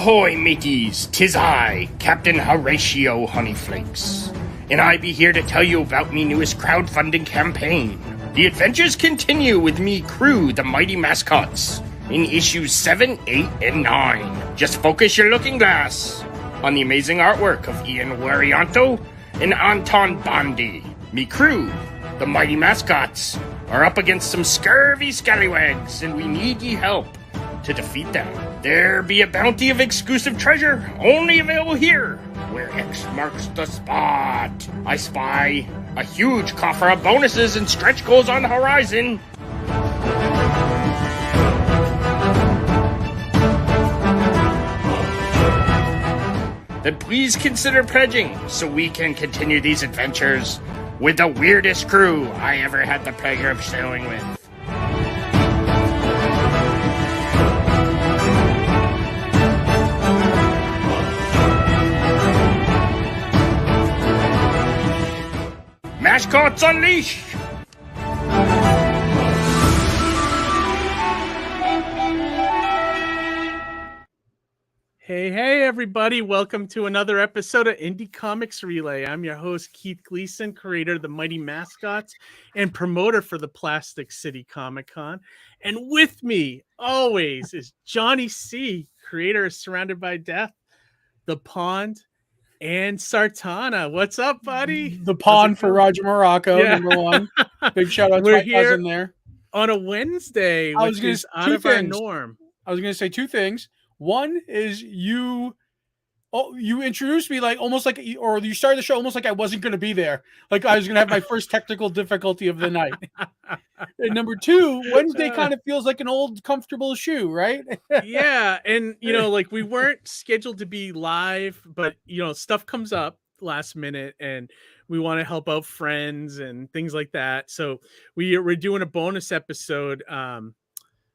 Ahoy, mateys! 'Tis I, Captain Horatio Honeyflakes, and I be here to tell you about me newest crowdfunding campaign. The adventures continue with me crew, the Mighty Mascots, in issues 7, 8, and 9. Just focus your looking glass on the amazing artwork of Ian Warianto and Anton Bondi. Me crew, the Mighty Mascots, are up against some scurvy scallywags, and we need ye help to defeat them. There be a bounty of exclusive treasure, only available here, where X marks the spot. I spy a huge coffer of bonuses and stretch goals on the horizon. Then please consider pledging so we can continue these adventures with the weirdest crew I ever had the pleasure of sailing with. Mascots Unleashed! Hey, everybody. Welcome to another episode of Indie Comics Relay. I'm your host, Keith Gleason, creator of the Mighty Mascots and promoter for the Plastic City Comic Con. And with me, always, is Johnny C., creator of Surrounded by Death, The Pond, and Sartana. What's up, buddy? The Pond for Roger Morocco, Yeah. number one. Big shout out to my cousin there. On a Wednesday, which is out of our norm. I was going to say two things. One is you introduced me like almost like, or you started the show almost like I wasn't going to be there. Like I was going to have my first technical difficulty of the night. And number two, Wednesday kind of feels like an old comfortable shoe, right? Yeah. And, like we weren't scheduled to be live, but, stuff comes up last minute and we want to help out friends and things like that. So we're doing a bonus episode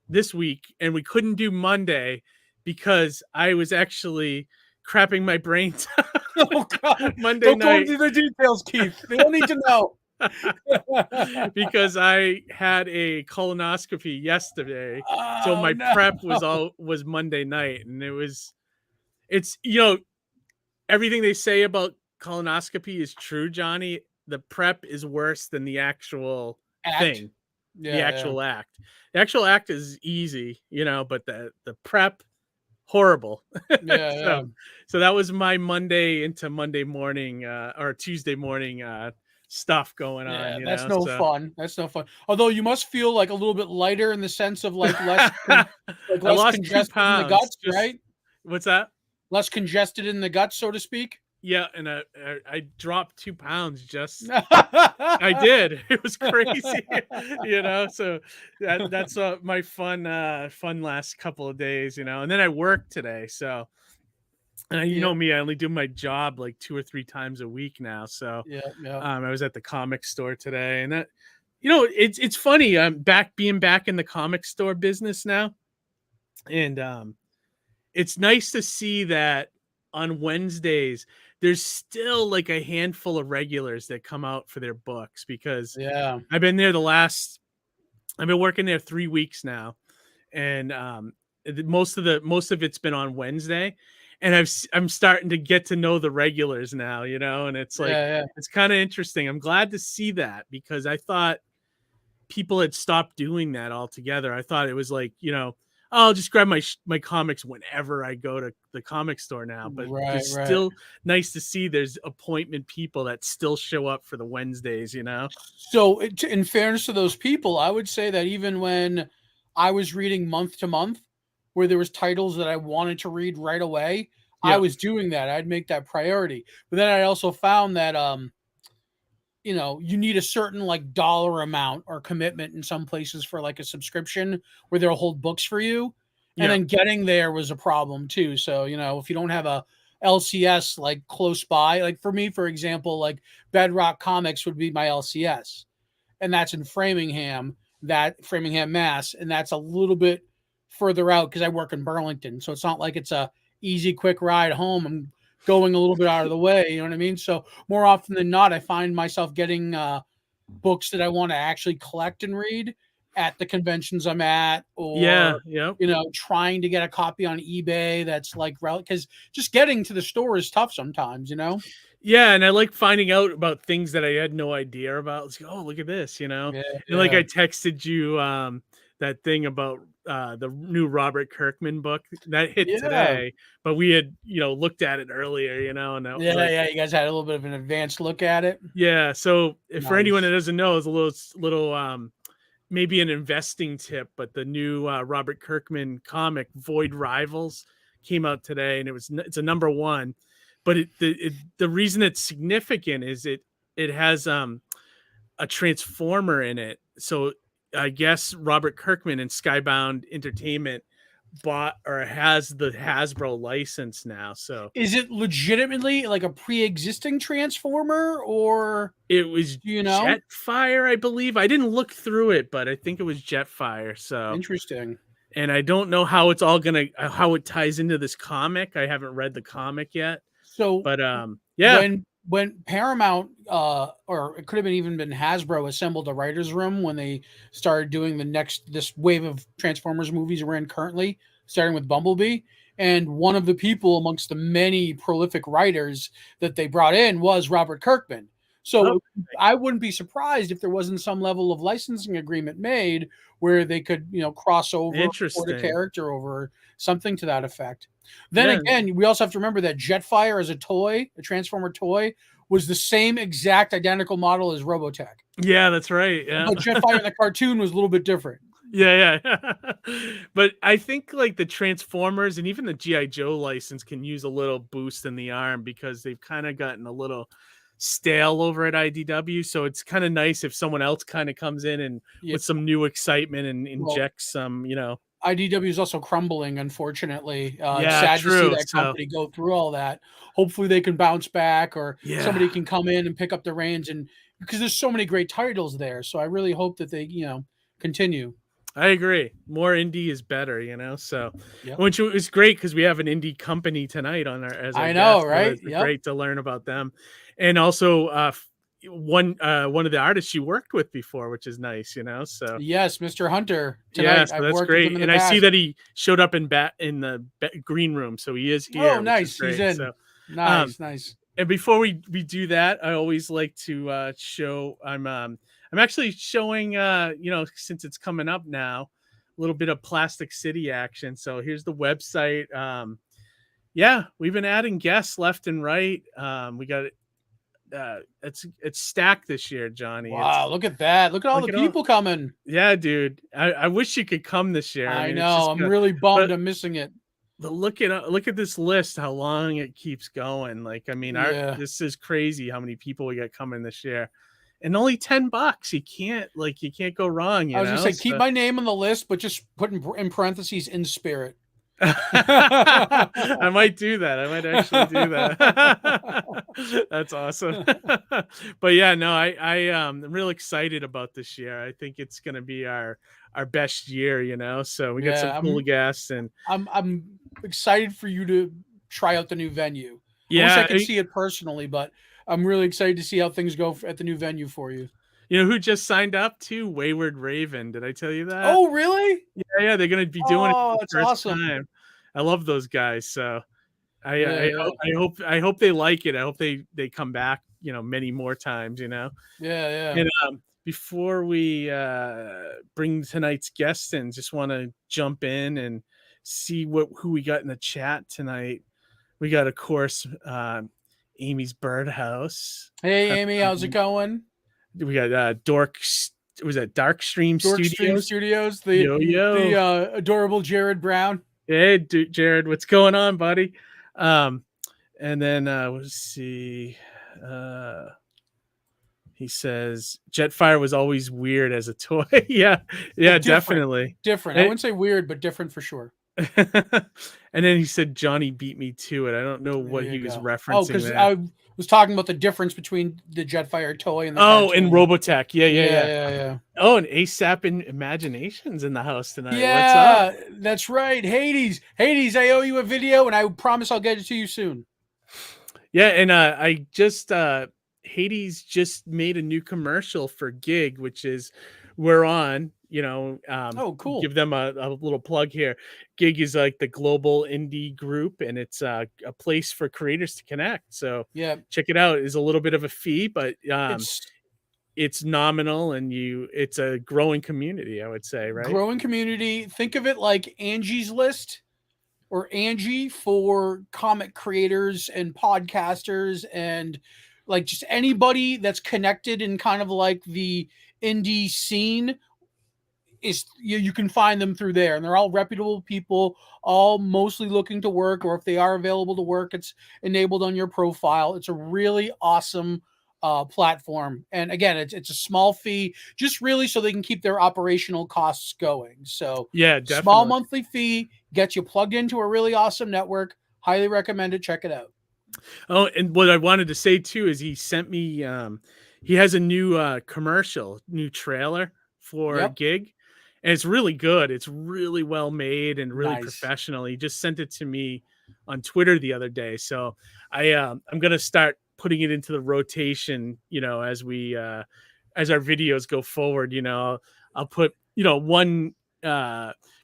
this week, and we couldn't do Monday because I was actually crapping my brains Oh God! Monday night. Don't go into the details, Keith. They don't need to know. Because I had a colonoscopy yesterday, so my prep was Monday night, and it's everything they say about colonoscopy is true, Johnny. The prep is worse than the actual thing. Yeah, the actual act. The actual act is easy, but the prep, horrible. So that was my Monday into Monday morning or Tuesday morning stuff going on. That's no fun. That's no fun. Although you must feel like a little bit lighter in the sense of like less, less congested in the guts, right? What's that? Less congested in the guts, so to speak. Yeah, and I dropped 2 pounds just. I did. It was crazy, So that's my fun last couple of days, And then I worked today, so. And you know me, I only do my job like 2 or 3 times a week now. So I was at the comic store today, and that, it's funny. I'm being back in the comic store business now, and it's nice to see that on Wednesdays there's still like a handful of regulars that come out for their books, because I've been there I've been working there 3 weeks now, and most of it's been on Wednesday. And I'm starting to get to know the regulars now, and it's like, it's kind of interesting. I'm glad to see that, because I thought people had stopped doing that altogether. I thought it was like, I'll just grab my comics whenever I go to the comic store now. But it's still nice to see there's appointment people that still show up for the Wednesdays, So in fairness to those people, I would say that even when I was reading month to month, where there was titles that I wanted to read right away, I was doing that. I'd make that priority. But then I also found that, you need a certain like dollar amount or commitment in some places for like a subscription where they'll hold books for you. And then getting there was a problem too. So, if you don't have a LCS like close by, like for me, for example, like Bedrock Comics would be my LCS, and that's in Framingham, Mass. And that's a little bit further out because I work in Burlington. So it's not like it's a easy, quick ride home. I'm going a little bit out of the way. You know what I mean? So more often than not, I find myself getting books that I want to actually collect and read at the conventions I'm at, Yeah, or yep. trying to get a copy on eBay that's like, because just getting to the store is tough sometimes. Yeah, and I like finding out about things that I had no idea about. It's like, oh, look at this, And like I texted you that thing about the new Robert Kirkman book that hit today, but we had, looked at it earlier, and that was like, yeah. You guys had a little bit of an advanced look at it. yeah. So if for anyone that Nice. doesn't know, it's a little maybe an investing tip, but the new Robert Kirkman comic Void Rivals came out today, and it's a #1. But the reason it's significant is it has a Transformer in it. So I guess Robert Kirkman and Skybound Entertainment bought or has the Hasbro license now. So is it legitimately like a pre-existing Transformer, or it was Jetfire, I believe. I didn't look through it, but I think it was Jetfire. So interesting. And I don't know how it's all how it ties into this comic. I haven't read the comic yet. So, but yeah, when Paramount or it could have even been Hasbro assembled a writer's room when they started doing this wave of Transformers movies we're in currently, starting with Bumblebee, and one of the people amongst the many prolific writers that they brought in was Robert Kirkman. So I wouldn't be surprised if there wasn't some level of licensing agreement made where they could, cross over for the character over something to that effect. Then again, we also have to remember that Jetfire as a toy, a Transformer toy, was the same exact identical model as Robotech. Yeah, that's right. Yeah. But Jetfire in the cartoon was a little bit different. Yeah. But I think like the Transformers and even the G.I. Joe license can use a little boost in the arm because they've kind of gotten a little stale over at IDW. So it's kind of nice if someone else kind of comes in and with some new excitement and injects some, IDW is also crumbling, unfortunately. Yeah, it's sad true. to see that company go through all that. Hopefully they can bounce back, or somebody can come in and pick up the reins, and because there's so many great titles there. So I really hope that they, continue. I agree. More indie is better, So, which is great because we have an indie company tonight on our as our I know, guest, right? So it's great to learn about them, and also one of the artists you worked with before, which is nice, So yes, Mr. Hunter. Tonight, so that's great, and I see that he showed up in the green room, so he is here. Oh, nice, he's in. So, nice. And before we do that, I always like to show. I'm actually showing, since it's coming up now, a little bit of Plastic City action. So here's the website. We've been adding guests left and right. We got it's stacked this year, Johnny. Wow, look at that! Look at all the people coming. Yeah, dude. I wish you could come this year. I know. I'm really bummed. I'm missing it. But look at this list. How long it keeps going. Like, this is crazy. How many people we got coming this year. And only $10. You can't go wrong. I was gonna say, keep my name on the list, but just put in parentheses in spirit. I might do that. I might actually do that. That's awesome. But yeah, no, I'm real excited about this year. I think it's gonna be our best year, So we got some cool guests, and I'm excited for you to try out the new venue. Yeah, I wish I could see it personally, but I'm really excited to see how things go at the new venue for you. You know who just signed up to? Wayward Raven. Did I tell you that? Oh, really? Yeah. They're going to be doing it for the first awesome. time. I love those guys. So I hope they like it. I hope they come back, many more times, Yeah. And before we bring tonight's guest in, just want to jump in and see who we got in the chat tonight. We got, of course, Amy's Birdhouse. Hey, Amy, how's it going? We got Darkstream Studios, the adorable Jared Brown. Hey, Jared, what's going on, buddy? And then let's see. He says Jetfire was always weird as a toy. yeah, definitely different. I wouldn't say weird, but different for sure. And then he said Johnny beat me to it. I don't know what he was referencing. Oh, because I was talking about the difference between the Jetfire toy and the and Robotech. Yeah. Oh, and ASAP and Imagination's in the house tonight. Yeah, what's up? That's right. Hades, I owe you a video, and I promise I'll get it to you soon. Yeah, and I just Hades just made a new commercial for Gig, which is we're on Oh, cool. Give them a little plug here. Gig is like the global indie group, and it's a place for creators to connect. So Yeah, check it out. It's a little bit of a fee, but it's it's nominal, and it's a growing community, I would say, right? growing community. Think of it like Angie's List or Angie for comic creators and podcasters and like just anybody that's connected in kind of like the indie scene. Is you can find them through there, and they're all reputable people, all mostly looking to work, or if they are available to work, it's enabled on your profile. It's a really awesome platform, and again, it's a small fee, just really so they can keep their operational costs going. So yeah, definitely. Small monthly fee gets you plugged into a really awesome network. Highly recommend it. Check it out. Oh, and what I wanted to say too is he sent me he has a new new trailer for Gig, and it's really good. It's really well made and really professional. He just sent it to me on Twitter the other day. So I'm going to start putting it into the rotation, as we as our videos go forward. I'll put, one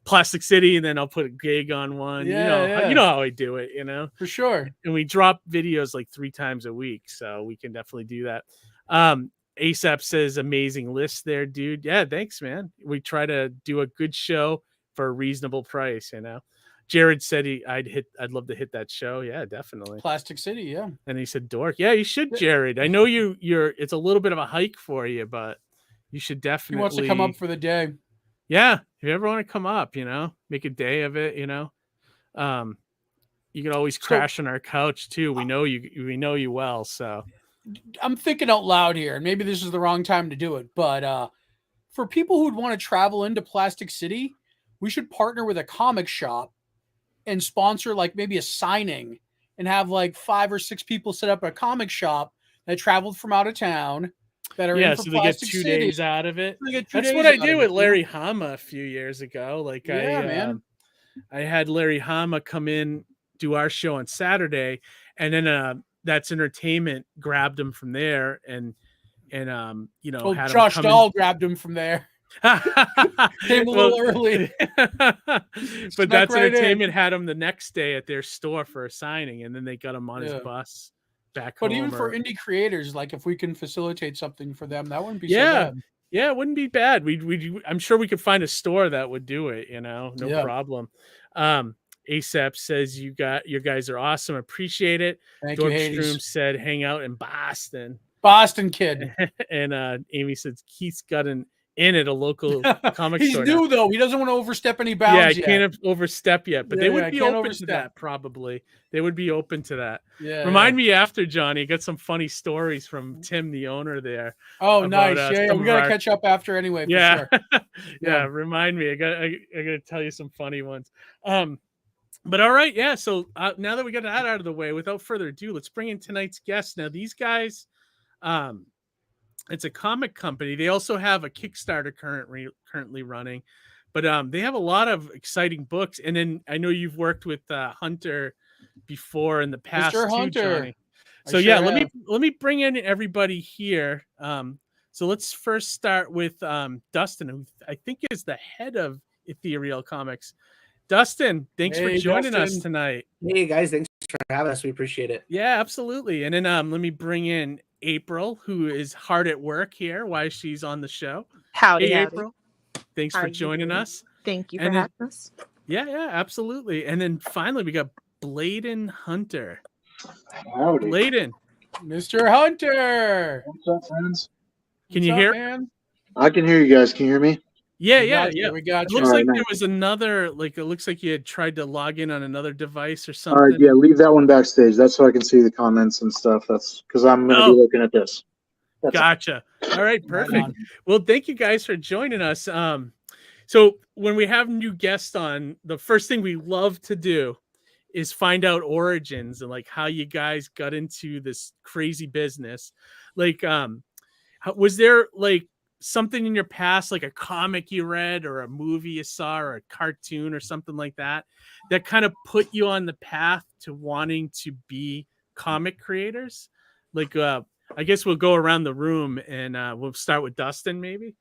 Plastic City, and then I'll put a Gig on one. You know how I do it, For sure. And we drop videos like 3 times a week, so we can definitely do that. ASAP says amazing list there, dude. Yeah, thanks, man. We try to do a good show for a reasonable price, Jared said I'd love to hit that show. Yeah, definitely. Plastic City, yeah. And he said Dork. Yeah, you should, Jared. I know you're it's a little bit of a hike for you, but you should definitely. He wants to come up for the day. Yeah, if you ever want to come up, make a day of it, you can always crash on our couch too. We know you well, so I'm thinking out loud here, and maybe this is the wrong time to do it, but for people who'd want to travel into Plastic City, we should partner with a comic shop and sponsor like maybe a signing and have like 5 or 6 people set up a comic shop that traveled from out of town that are in for so they get 2 days out of it. That's what I did with Larry Hama a few years ago. Like I had Larry Hama come in, do our show on Saturday, and then That's Entertainment grabbed him from there, and had Josh him Dahl grabbed him from there. Came a little early. But That's Entertainment had him the next day at their store for a signing, and then they got him on his bus back home. But even for indie creators, like if we can facilitate something for them, that wouldn't be so bad. Yeah, it wouldn't be bad. I'm sure we could find a store that would do it, no problem. ASAP says your guys are awesome. Appreciate it. Thank you, Hades. said hang out in Boston. Boston kid. And Amy says Keith's got an in at a local comic store. He's new though. He doesn't want to overstep any bounds. Yeah, he can't overstep yet, but they would be open to that probably. They would be open to that. Yeah. Remind me after, Johnny. I got some funny stories from Tim, the owner there. Oh, nice. We gotta catch up after anyway. For sure. Yeah. Remind me. I gotta tell you some funny ones. But all right, yeah. So now that we got that out of the way, without further ado, let's bring in tonight's guest. Now, these guys, it's a comic company. They also have a Kickstarter currently running, but they have a lot of exciting books. And then I know you've worked with Hunter before in the past, Mr. too, Hunter. Johnny. So let me bring in everybody here. So let's first start with Dustin, who I think is the head of Ethereal Comics. Dustin, thanks for joining us tonight. Hey guys, thanks for having us. We appreciate it. Yeah, absolutely. And then let me bring in April, who is hard at work here while she's on the show. Howdy, April. Thanks for joining us. Thank you for having us. Yeah, absolutely. And then finally, we got Blayden Hunter. Howdy. Blayden. Mr. Hunter. What's up, friends? Can you hear? Man? I can hear you guys. Can you hear me? Yeah. We got It you. looks like nice. there was another, it looks like you had tried to log in on another device or something. All right, yeah, leave that one backstage. That's so I can see the comments and stuff. That's because I'm going to be looking at this. Gotcha. All right, perfect. Well, thank you guys for joining us. So when we have new guests on, the first thing we love to do is find out origins and how you guys got into this crazy business. Was there something in your past, like a comic you read or a movie you saw or a cartoon or something like that kind of put you on the path to wanting to be comic creators? I guess we'll go around the room and we'll start with Dustin, maybe.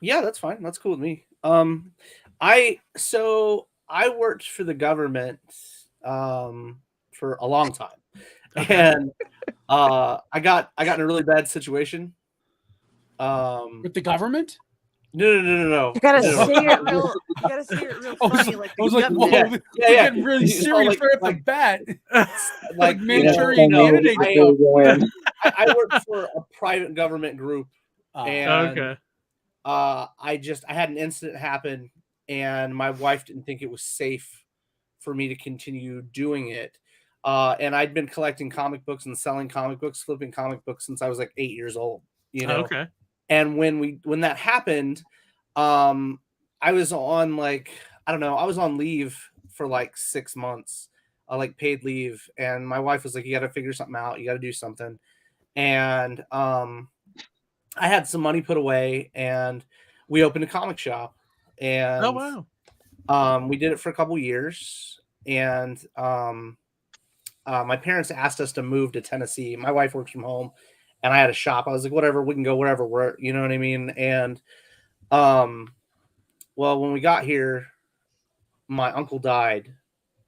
Yeah, that's fine. That's cool with me. I worked for the government for a long time, Okay. and I got in a really bad situation. With the government? No. You gotta No. say it real. You gotta say it real funny, like I was the like, whoa, government. we're getting really So, serious right off the like, bat. like Manchurian no, Candidate Before stuff. we go in. I worked for a private government group, and Okay. I had an incident happen, and my wife didn't think it was safe for me to continue doing it. And I'd been collecting comic books and selling comic books, flipping comic books since I was like 8 years old, Okay. And when that happened, I was on I was on leave for like 6 months, like paid leave. And my wife was like, you got to figure something out. You got to do something. And I had some money put away, and we opened a comic shop. And Oh wow. we did it for a couple years. And my parents asked us to move to Tennessee. My wife works from home, and I had a shop. I was like, whatever, we can go wherever we're, you know what I mean? And well, when we got here, my uncle died,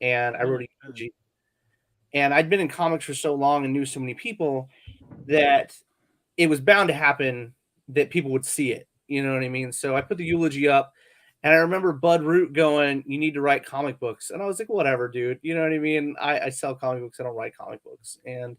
and I wrote a eulogy. And I'd been in comics for so long and knew so many people that it was bound to happen that people would see it. You know what I mean? So I put the eulogy up, and I remember Bud Root going, you need to write comic books. And I was like, whatever, dude. You know what I mean? I sell comic books. I don't write comic books. And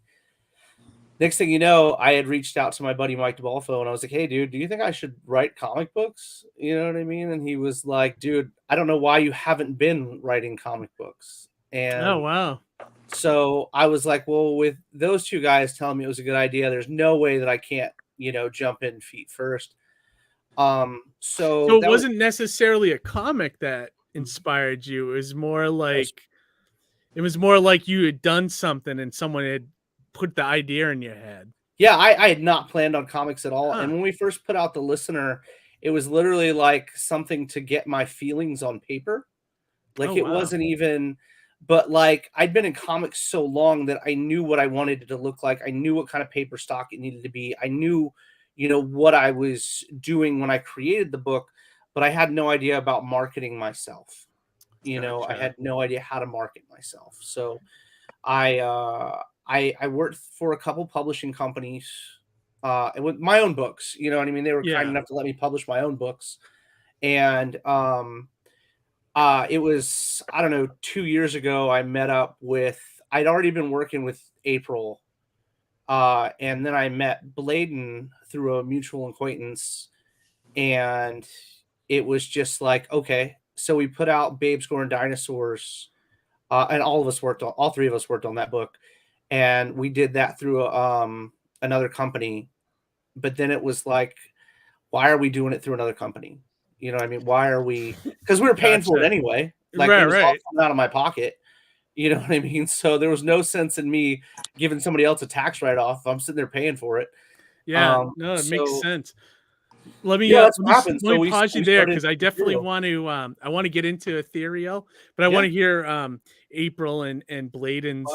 next thing you know, I had reached out to my buddy Mike DeBalfo, and I was like, hey, dude, do you think I should write comic books? You know what I mean? And he was like, dude, I don't know why you haven't been writing comic books. And Oh wow. so I was like, well, with those two guys telling me it was a good idea, there's no way that I can't, jump in feet first. So it wasn't necessarily a comic that inspired you. It was more like you had done something and someone had put the idea in your head. Yeah, I had not planned on comics at all. Huh. And when we first put out The Listener, it was literally like something to get my feelings on paper. Like it wasn't even, but like I'd been in comics so long that I knew what I wanted it to look like. I knew what kind of paper stock it needed to be. I knew, what I was doing when I created the book, but I had no idea about marketing myself. I had no idea how to market myself. So I worked for a couple publishing companies with my own books. You know what I mean? They were kind enough to let me publish my own books. And it was, I don't know, 2 years ago, I met up with, I'd already been working with April. And then I met Blayden through a mutual acquaintance. And it was just like, okay. So we put out Babes Going Dinosaurs. And all three of us worked on that book. And we did that through another company. But then it was like, why are we doing it through another company? You know what I mean? Why are we? Because we were paying for it anyway. Like it was all coming out of my pocket. You know what I mean? So there was no sense in me giving somebody else a tax write-off. I'm sitting there paying for it. Yeah, no, it makes sense. Let me pause you there because I definitely want to. I want to get into Ethereal, but I want to hear April and Blayden's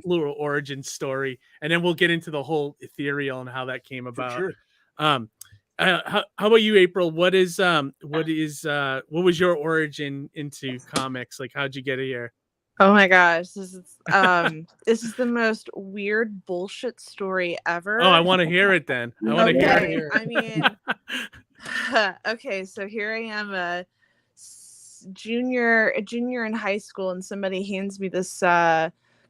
little origin story, and then we'll get into the whole Ethereal and how that came about. Sure. How about you, April? What was your origin into comics? Like, how'd you get here? Oh my gosh, this is the most weird bullshit story ever. Oh, I want to hear it then. I want to hear it. I mean, okay, so here I am, a junior in high school, and somebody hands me this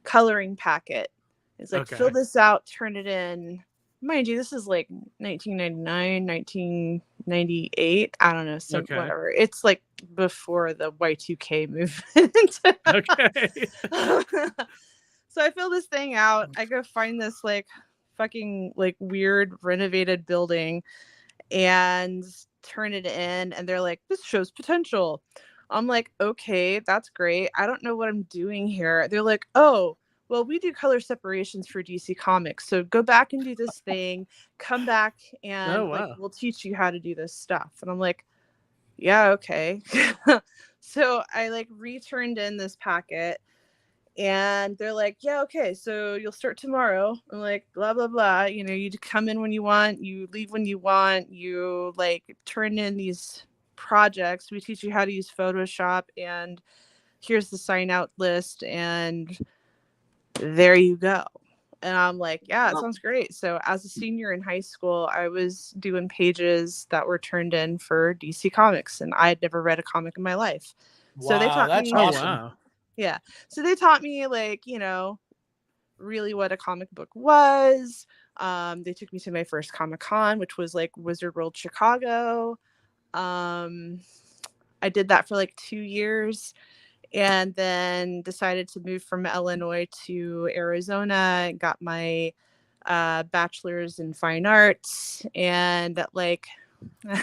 coloring packet. It's like, fill this out, turn it in. Mind you, this is like 1999, 1998. I don't know, so whatever. It's like before the Y2K movement. Okay. So I fill this thing out. I go find this like fucking like weird renovated building and turn it in, and they're like, this shows potential. I'm like, okay, that's great. I don't know what I'm doing here. They're like, oh, well, we do color separations for DC Comics. So go back and do this thing, come back, and we'll teach you how to do this stuff. And I'm like, yeah, okay. So I like returned in this packet, And they're like, yeah, okay, so you'll start tomorrow. I'm like, blah, blah, blah. You know, you come in when you want, you leave when you want, you like turn in these projects. We teach you how to use Photoshop, and here's the sign out list, and there you go. And I'm like, yeah, it sounds great. So as a senior in high school, I was doing pages that were turned in for DC Comics, and I had never read a comic in my life. So they taught that's me. Oh awesome. wow. Yeah. So they taught me, like, you know, really what a comic book was. They took me to my first Comic-Con, which was like Wizard World Chicago. I did that for like 2 years, and then decided to move from Illinois to Arizona. Got my bachelor's in fine arts, and like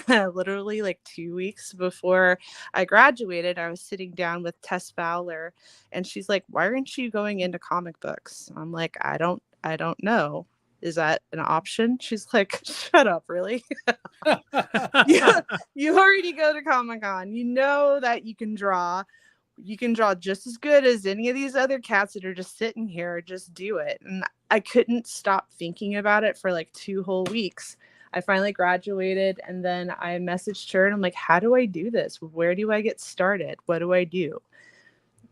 literally like 2 weeks before I graduated, I was sitting down with Tess Fowler, and she's like, why aren't you going into comic books? I'm like, I don't know. Is that an option? She's like, shut up, really? Yeah, you already go to Comic-Con. You know that you can draw. You can draw just as good as any of these other cats that are just sitting here. Just do it. And I couldn't stop thinking about it for like 2 whole weeks. I finally graduated, and then I messaged her, and I'm like, how do I do this? Where do I get started? What do I do?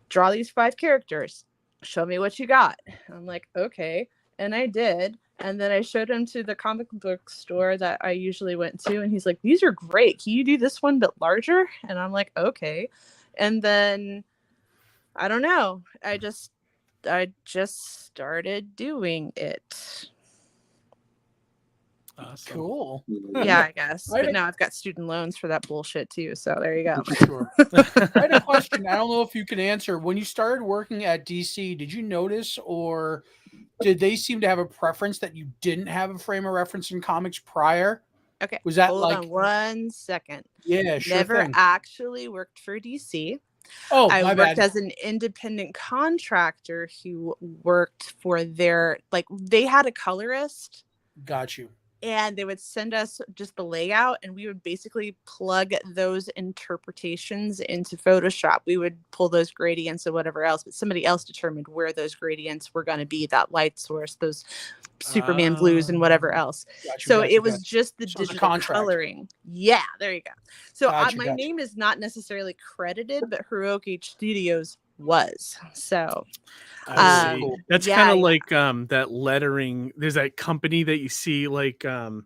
Draw these 5 characters. Show me what you got. I'm like, okay. And I did. And then I showed him to the comic book store that I usually went to. And he's like, these are great. Can you do this one but larger? And I'm like, okay. And then I don't know. I just started doing it. Awesome. Cool. Yeah, I guess. I had But a- now I've got student loans for that bullshit too. So there you go. Sure. I had a question. I don't know if you can answer. When you started working at DC, did you notice, or did they seem to have a preference that you didn't have a frame of reference in comics prior? Okay. Was that Hold like on 1 second. Yeah, sure Never thing. actually worked for DC. Oh, I my worked bad. as an independent contractor who worked for their, like, they had a colorist, Got you. and they would send us just the layout, and we would basically plug those interpretations into Photoshop. We would pull those gradients and whatever else, but somebody else determined where those gradients were going to be, that light source, those Superman blues and whatever else. Got you, So got you, it was got you. just the So it was a digital contract. coloring. Yeah, there you go. So Gotcha, my gotcha. name is not necessarily credited, but Heroic Age Studios was. So I see. cool. That's yeah, kind of yeah. like that lettering. There's that company that you see, like the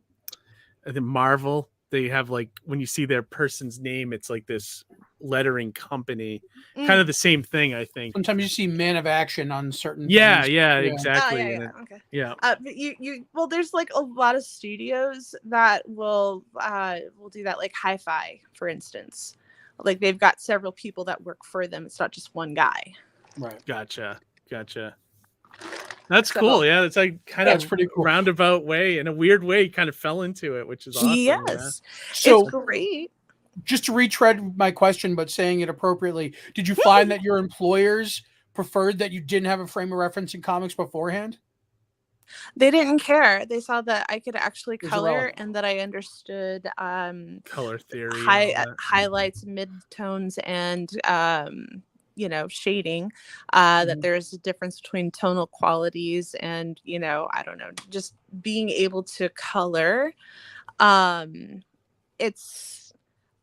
Marvel. They have, like, when you see their person's name, it's like this lettering company. Kind of the same thing, I think. Sometimes you see Man of Action on certain Yeah, things. yeah, Oh, exactly. yeah, and yeah. it- Okay. yeah. But well, there's like a lot of studios that will do that, like Hi-Fi, for instance. Like they've got several people that work for them. It's not just one guy. Right. Gotcha. That's So- cool. Yeah, it's like kind That's of pretty cool. roundabout way, in a weird way, kind of fell into it, which is awesome. Yes, So it's great. just to retread my question, but saying it appropriately, did you find that your employers preferred that you didn't have a frame of reference in comics beforehand? They didn't care. They saw that I could actually Those are color relevant. and that I understood Color theory. and all that. highlights, midtones, and shading. That there's a difference between tonal qualities, and I don't know, just being able to color. It's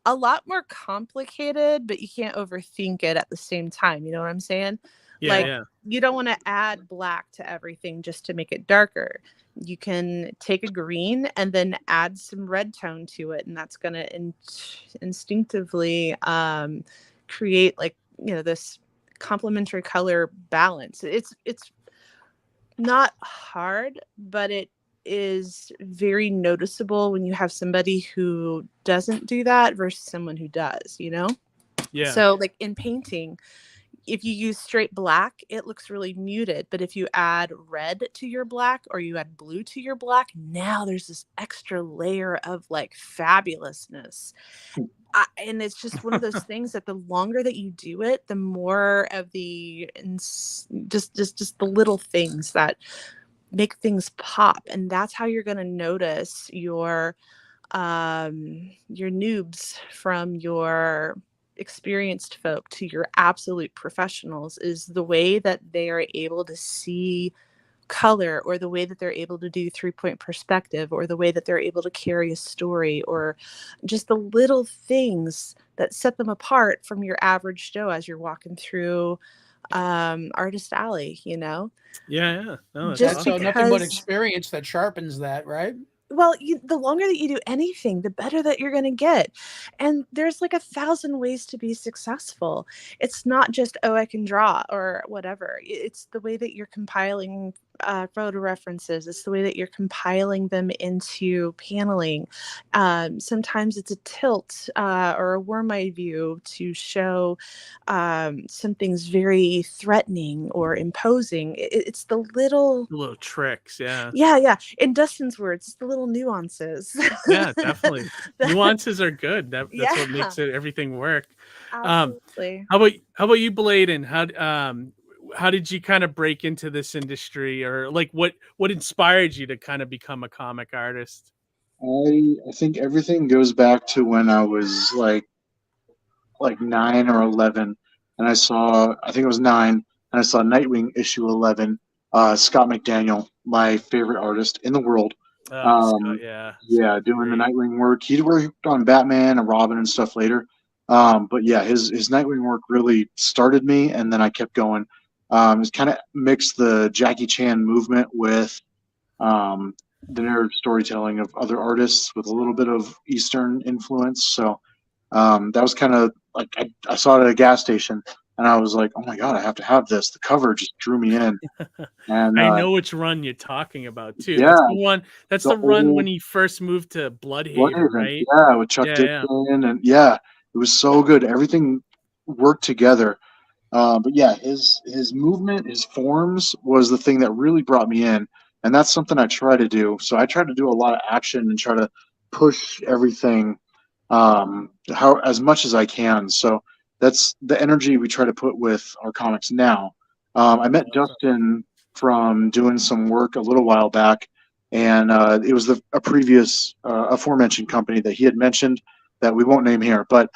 a lot more complicated, but you can't overthink it at the same time. You know what I'm saying? Yeah, Like, yeah. you don't want to add black to everything just to make it darker. You can take a green and then add some red tone to it, and that's going to instinctively create, like, this complementary color balance. It's not hard, but it is very noticeable when you have somebody who doesn't do that versus someone who does, Yeah. So, like, in painting, if you use straight black, it looks really muted. But if you add red to your black, or you add blue to your black, now there's this extra layer of, like, fabulousness. And it's just one of those things that the longer that you do it, the more of the just the little things that make things pop. And that's how you're going to notice your noobs from your experienced folk to your absolute professionals is the way that they are able to see color, or the way that they're able to do 3-point perspective, or the way that they're able to carry a story, or just the little things that set them apart from your average Joe as you're walking through Artist Alley, you know? Yeah. No, that's Just awesome. So nothing but because experience that sharpens that, right? well, the longer that you do anything, the better that you're going to get. And there's like 1,000 ways to be successful. It's not just, oh, I can draw or whatever. It's the way that you're compiling photo references. It's the way that you're compiling them into paneling. Sometimes it's a tilt or a worm eye view to show something's very threatening or imposing. It's the little tricks. Yeah. yeah. In Dustin's words, it's the little nuances. Yeah, definitely. Nuances are good. That's Yeah. what makes everything work. Absolutely. How about you, Blayden? How did you kind of break into this industry, or like what inspired you to kind of become a comic artist? I think everything goes back to when I was like 9 or 11, and I think it was 9, and I saw Nightwing issue 11. Scott McDaniel, my favorite artist in the world. Scott, yeah, doing the great. Nightwing work. He worked on Batman and Robin and stuff later. But yeah, his Nightwing work really started me, and then I kept going. It's kind of mixed the Jackie Chan movement with the narrative storytelling of other artists with a little bit of Eastern influence. So that was kind of like I saw it at a gas station, and I was like, oh my god, I have to have this. The cover just drew me in. And I know which run you're talking about too. Yeah, that's the one. That's the run old when he first moved to Bloodhaven, Bloodhaven, right? yeah, with Chuck Dixon, and yeah, it was so good. Everything worked together. But yeah, his movement, his forms was the thing that really brought me in, and that's something I try to do. So I try to do a lot of action and try to push everything how as much as I can. So that's the energy we try to put with our comics now. I met Dustin from doing some work a little while back, and it was a previous aforementioned company that he had mentioned that we won't name here, but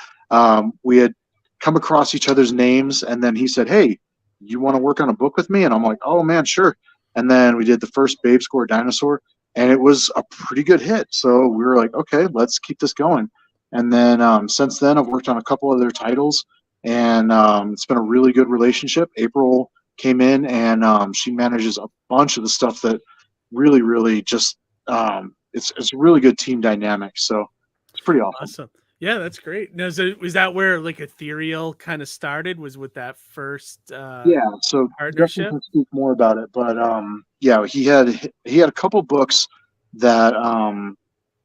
we had come across each other's names, and then he said, hey, you want to work on a book with me? And I'm like, oh man, sure. And then we did the first Babe Score Dinosaur, and it was a pretty good hit. So we were like, okay, let's keep this going. And then since then, I've worked on a couple other titles, and it's been a really good relationship. April came in, and she manages a bunch of the stuff that really just it's a really good team dynamic. So it's pretty awesome. Yeah, that's great. Now, was that where like Ethereal kind of started? Was with that first yeah, so partnership? Justin can speak more about it, but yeah, he had a couple books that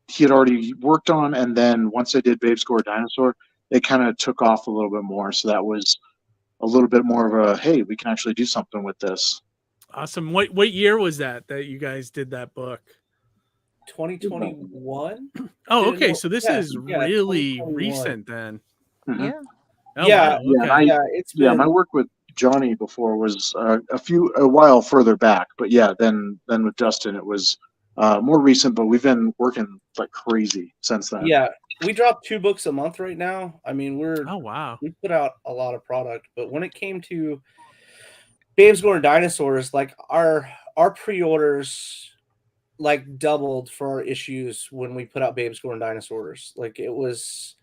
he had already worked on, and then once I did Babe Score Dinosaur, it kind of took off a little bit more. So that was a little bit more of a, hey, we can actually do something with this. Awesome. What year was that you guys did that book? 2021. Oh, okay. So this is really recent then. Mm-hmm. Yeah. Oh, yeah, wow. Okay. It's been... my work with Johnny before was a while further back, but yeah, then with Dustin it was more recent, but we've been working like crazy since then. Yeah, we drop 2 books a month right now. I mean, we put out a lot of product, but when it came to Babe Score and Dinosaurs, like our pre-orders like doubled for our issues when we put out Babe Score and Dinosaurs. Like it was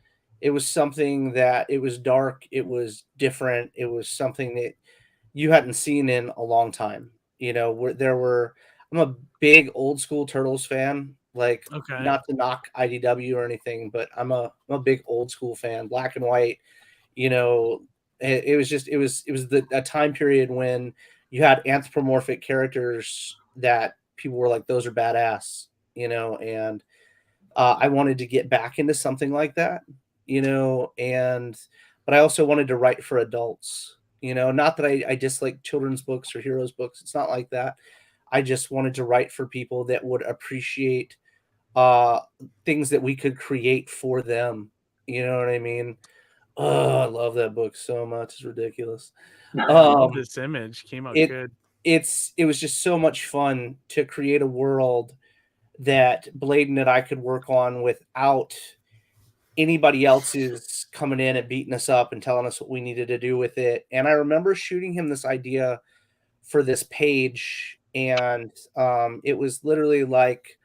something that it was dark, it was different, it was something that you hadn't seen in a long time. You know, I'm a big old school Turtles fan. Like, not to knock IDW or anything, but I'm a big old school fan, black and white. You know, it was a time period when you had anthropomorphic characters that people were like, those are badass, you know, and I wanted to get back into something like that, you know, but I also wanted to write for adults, you know, not that I dislike children's books or heroes books. It's not like that. I just wanted to write for people that would appreciate things that we could create for them. You know what I mean? Oh, I love that book so much. It's ridiculous. I love this image. Came out good. It was just so much fun to create a world that Blayden and I could work on without anybody else is coming in and beating us up and telling us what we needed to do with it. And I remember shooting him this idea for this page, and it was literally like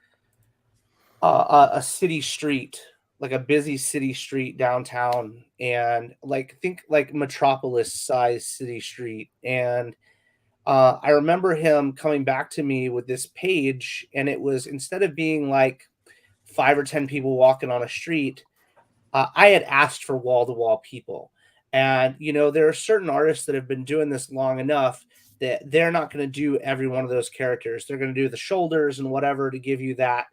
a city street, like a busy city street downtown, and like think like metropolis size city street. And I remember him coming back to me with this page, and it was, instead of being like 5 or 10 people walking on a street, I had asked for wall-to-wall people. And, you know, there are certain artists that have been doing this long enough that they're not going to do every one of those characters. They're going to do the shoulders and whatever to give you that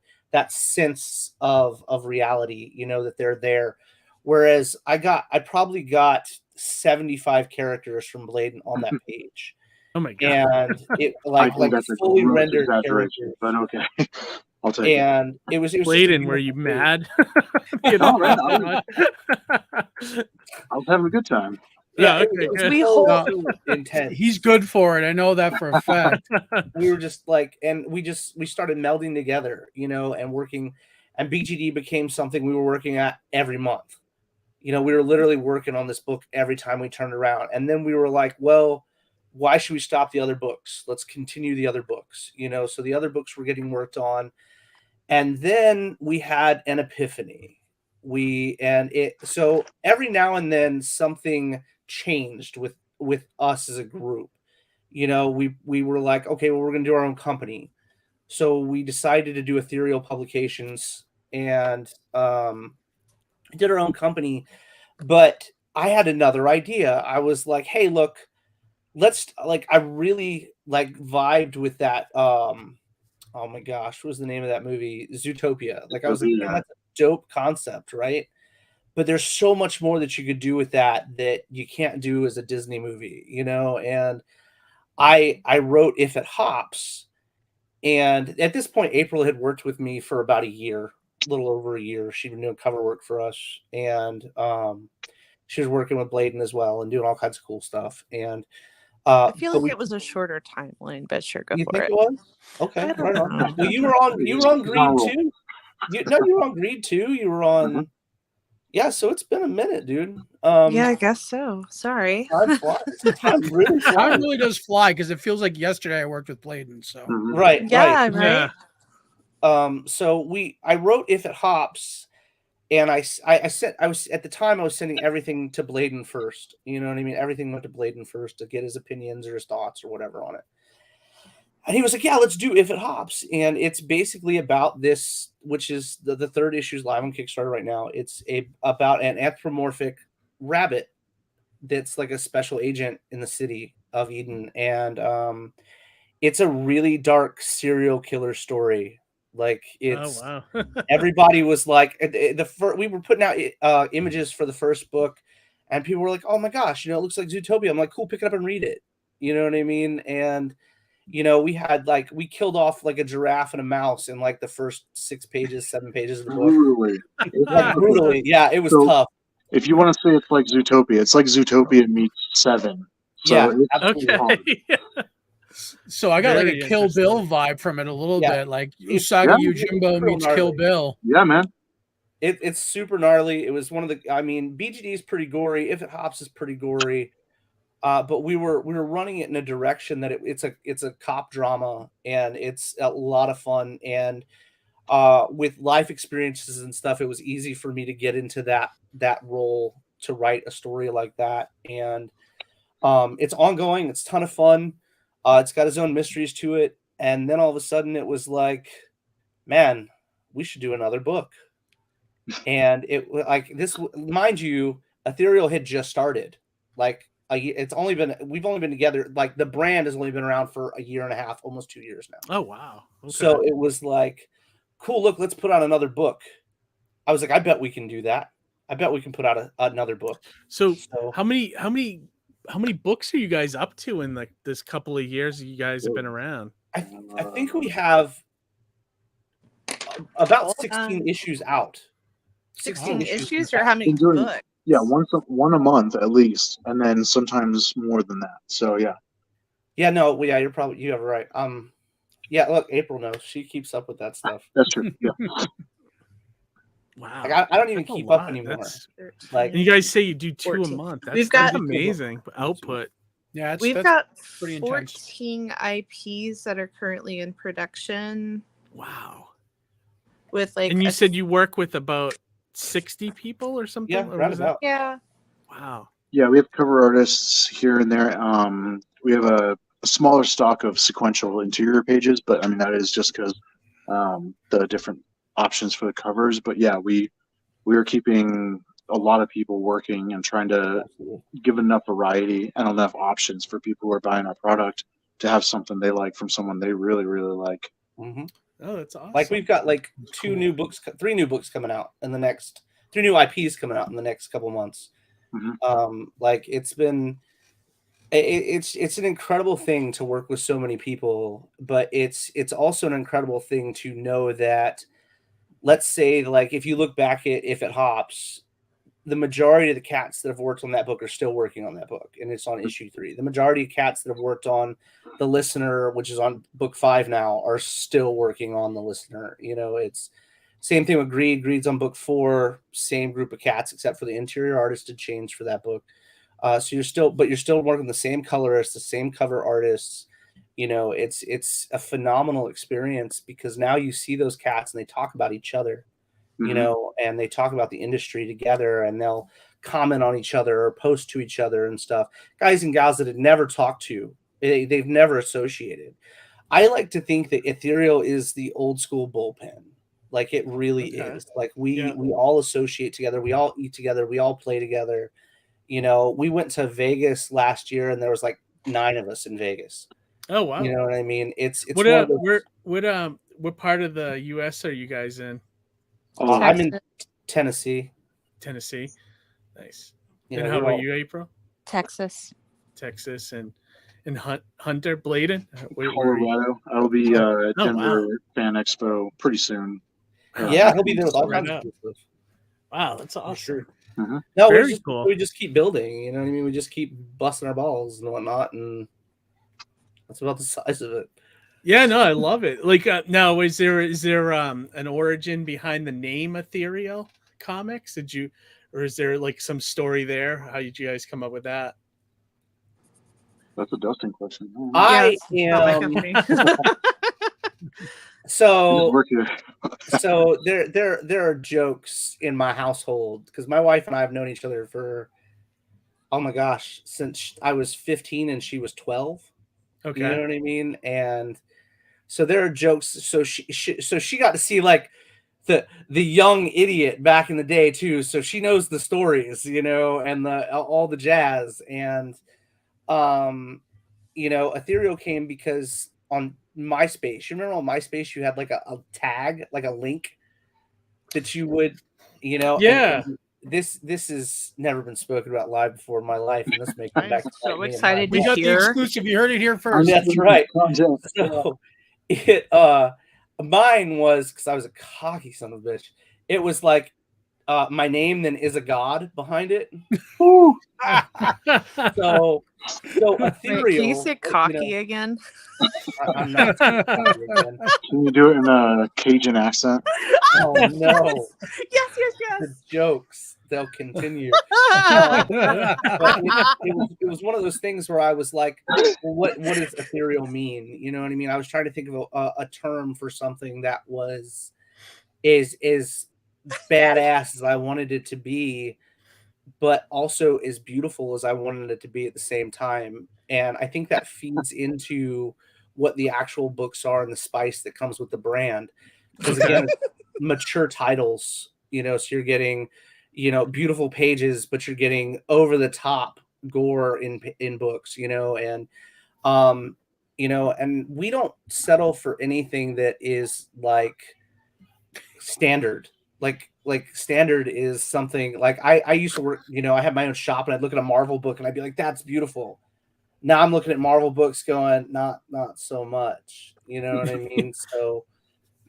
sense of reality, you know, that they're there. Whereas I probably got 75 characters from Blayden on that page. Oh my god! And it like fully rendered characters. But okay, I'll take it. And it was Blayden, were you mad? You No, know, man, I was having a good time. Yeah, okay, it was good. We so hold- intense. He's good for it. I know that for a fact. We were just like, and we started melding together, you know, and working, and BGD became something we were working at every month. You know, we were literally working on this book every time we turned around. And then we were like, well, why should we stop the other books? Let's continue the other books, you know? So the other books were getting worked on. And then we had an epiphany. So every now and then something changed with us as a group. You know, we were like, okay, well, we're going to do our own company. So we decided to do Ethereal Publications and did our own company. But I had another idea. I was like, hey, look, I really like vibed with that. Oh my gosh, what was the name of that movie? Zootopia. Like, I was like, yeah, that's a dope concept, right? But there's so much more that you could do with that you can't do as a Disney movie, you know? And I wrote If It Hops. And at this point, April had worked with me for about a year, a little over a year. She'd been doing cover work for us. And she was working with Blayden as well and doing all kinds of cool stuff. And I feel like it was a shorter timeline, but sure, go for it. It was? Okay, right on. Well, you were on Greed too. You were on Greed too. You were on. Yeah, so it's been a minute, dude. Yeah, I guess so. Sorry. Time flies. Time really flies. Time really does fly because it feels like yesterday I worked with Blayden. So right. Yeah, right. right. Yeah. So I wrote If It Hops, and I was at the time I was sending everything to Blayden first. You know what I mean? Everything went to Blayden first to get his opinions or his thoughts or whatever on it. And he was like, yeah, let's do If It Hops. And it's basically about this, which is the third issue's live on Kickstarter right now. It's about an anthropomorphic rabbit that's like a special agent in the city of Eden. And it's a really dark serial killer story. Like, it's everybody was like, we were putting out images for the first book, and people were like, oh my gosh, you know, it looks like Zootopia. I'm like, cool, pick it up and read it. You know what I mean? And you know, we killed off like a giraffe and a mouse in like the first 7 pages of the book. Brutally. Yeah, it was tough. If you want to say it's like Zootopia, it's like Zootopia meets Seven. So yeah, it's absolutely. So I got like a Kill Bill vibe from it a little bit, like Usagi Yojimbo meets Kill Bill. Yeah, man. It's super gnarly. It was one of the. I mean, BGD is pretty gory. If It Hops is pretty gory. But we were running it in a direction that it's a cop drama, and it's a lot of fun. And with life experiences and stuff, it was easy for me to get into that role to write a story like that. And it's ongoing. It's a ton of fun. It's got its own mysteries to it. And then all of a sudden, it was like, man, we should do another book. And it like this, mind you, Ethereal had just started. Like, we've only been together, like the brand has only been around for a year and a half, almost 2 years now. Oh wow. Okay. So it was like, cool, look, let's put out another book. I was like, I bet we can do that. I bet we can put out another book. So how many books are you guys up to in like this couple of years you guys have been around? I think we have about 16 issues out. 16 issues, or how many books? Yeah, one a month at least, and then sometimes more than that. So yeah. Yeah, no, yeah, you have right. Yeah, look, April knows. She keeps up with that stuff. That's true. Yeah. Wow. Like I don't even That's a keep up lot. anymore. That's- Like, And you guys say you do 2 a 14. month. We've That's got- amazing output. Yeah, We've that's got pretty intense. 14 IPs that are currently in production Wow. with like. And you said you work with about 60 people or something? yeah, Or round was that? about. Yeah. Wow. Yeah, we have cover artists here and there. We have a smaller stock of sequential interior pages, but I mean that is just because the different options for the covers. But yeah, we are keeping a lot of people working and trying to give enough variety and enough options for people who are buying our product to have something they like from someone they really, really like. Mm-hmm. Oh, that's awesome. Like we've got like That's 2 cool. new books, 3 new books coming out in the next 3 new IPs coming out in the next couple months. Like it's been, it's an incredible thing to work with so many people, but it's also an incredible thing to know that, let's say, like if you look back at If It Hops, the majority of the cats that have worked on that book are still working on that book, and it's on issue 3. The majority of cats that have worked on The Listener, which is on book 5 now, are still working on The Listener. You know, it's same thing with Greed. Greed's on book 4, same group of cats, except for the interior artist had changed for that book. So you're still working the same colorists, the same cover artists. You know, it's a phenomenal experience because now you see those cats and they talk about each other. You know, and they talk about the industry together, and they'll comment on each other or post to each other and stuff. Guys and gals that had never talked to, they've never associated. I like to think that Ethereal is the old school bullpen. Like it really is. Like we all associate together. We all eat together. We all play together. You know, we went to Vegas last year, and there was like 9 of us in Vegas. Oh wow. You know what I mean? It's what one of those... what part of the US are you guys in? I'm in Tennessee. Tennessee. Nice. You and know, how about you, April? Texas. Texas and Hunter, Blayden? Colorado. I'll be at Denver Fan Expo pretty soon. Yeah, he'll be there with all kinds of stuff. Wow, that's awesome. Sure. Mm-hmm. No, cool. We just keep building. You know what I mean? We just keep busting our balls and whatnot, and that's about the size of it. Yeah, no, I love it. Like, now, is there an origin behind the name Ethereal Comics? Or is there like some story there? How did you guys come up with that? That's a Dustin question. I am. So there are jokes in my household because my wife and I have known each other for, oh my gosh, since I was 15 and she was 12. Okay, you know what I mean? And so there are jokes. So she got to see like the young idiot back in the day too. So she knows the stories, you know, and all the jazz. And you know, Ethereal came because on MySpace, you remember on MySpace you had like a tag, like a link that you would, you know, and this has never been spoken about live before in my life, and this makes me back so excited. We got the exclusive. You heard it here first. That's right. So it mine was, because I was a cocky son of a bitch. It was like my name then is a god behind it. so Ethereal. Wait, can you say cocky again? I'm not. Can you do it in a Cajun accent? Oh no! Yes. The jokes, they'll continue. But it was one of those things where I was like, well, what does ethereal mean? You know what I mean? I was trying to think of a term for something that was is badass as I wanted it to be, but also as beautiful as I wanted it to be at the same time. And I think that feeds into what the actual books are and the spice that comes with the brand. Because again, mature titles, you know, so you're getting, you know, beautiful pages, but you're getting over the top gore in books, you know, and you know, and we don't settle for anything that is like standard. Like standard is something like I used to work, you know, I had my own shop and I'd look at a Marvel book and I'd be like, that's beautiful. Now I'm looking at Marvel books going, not so much. You know what I mean? So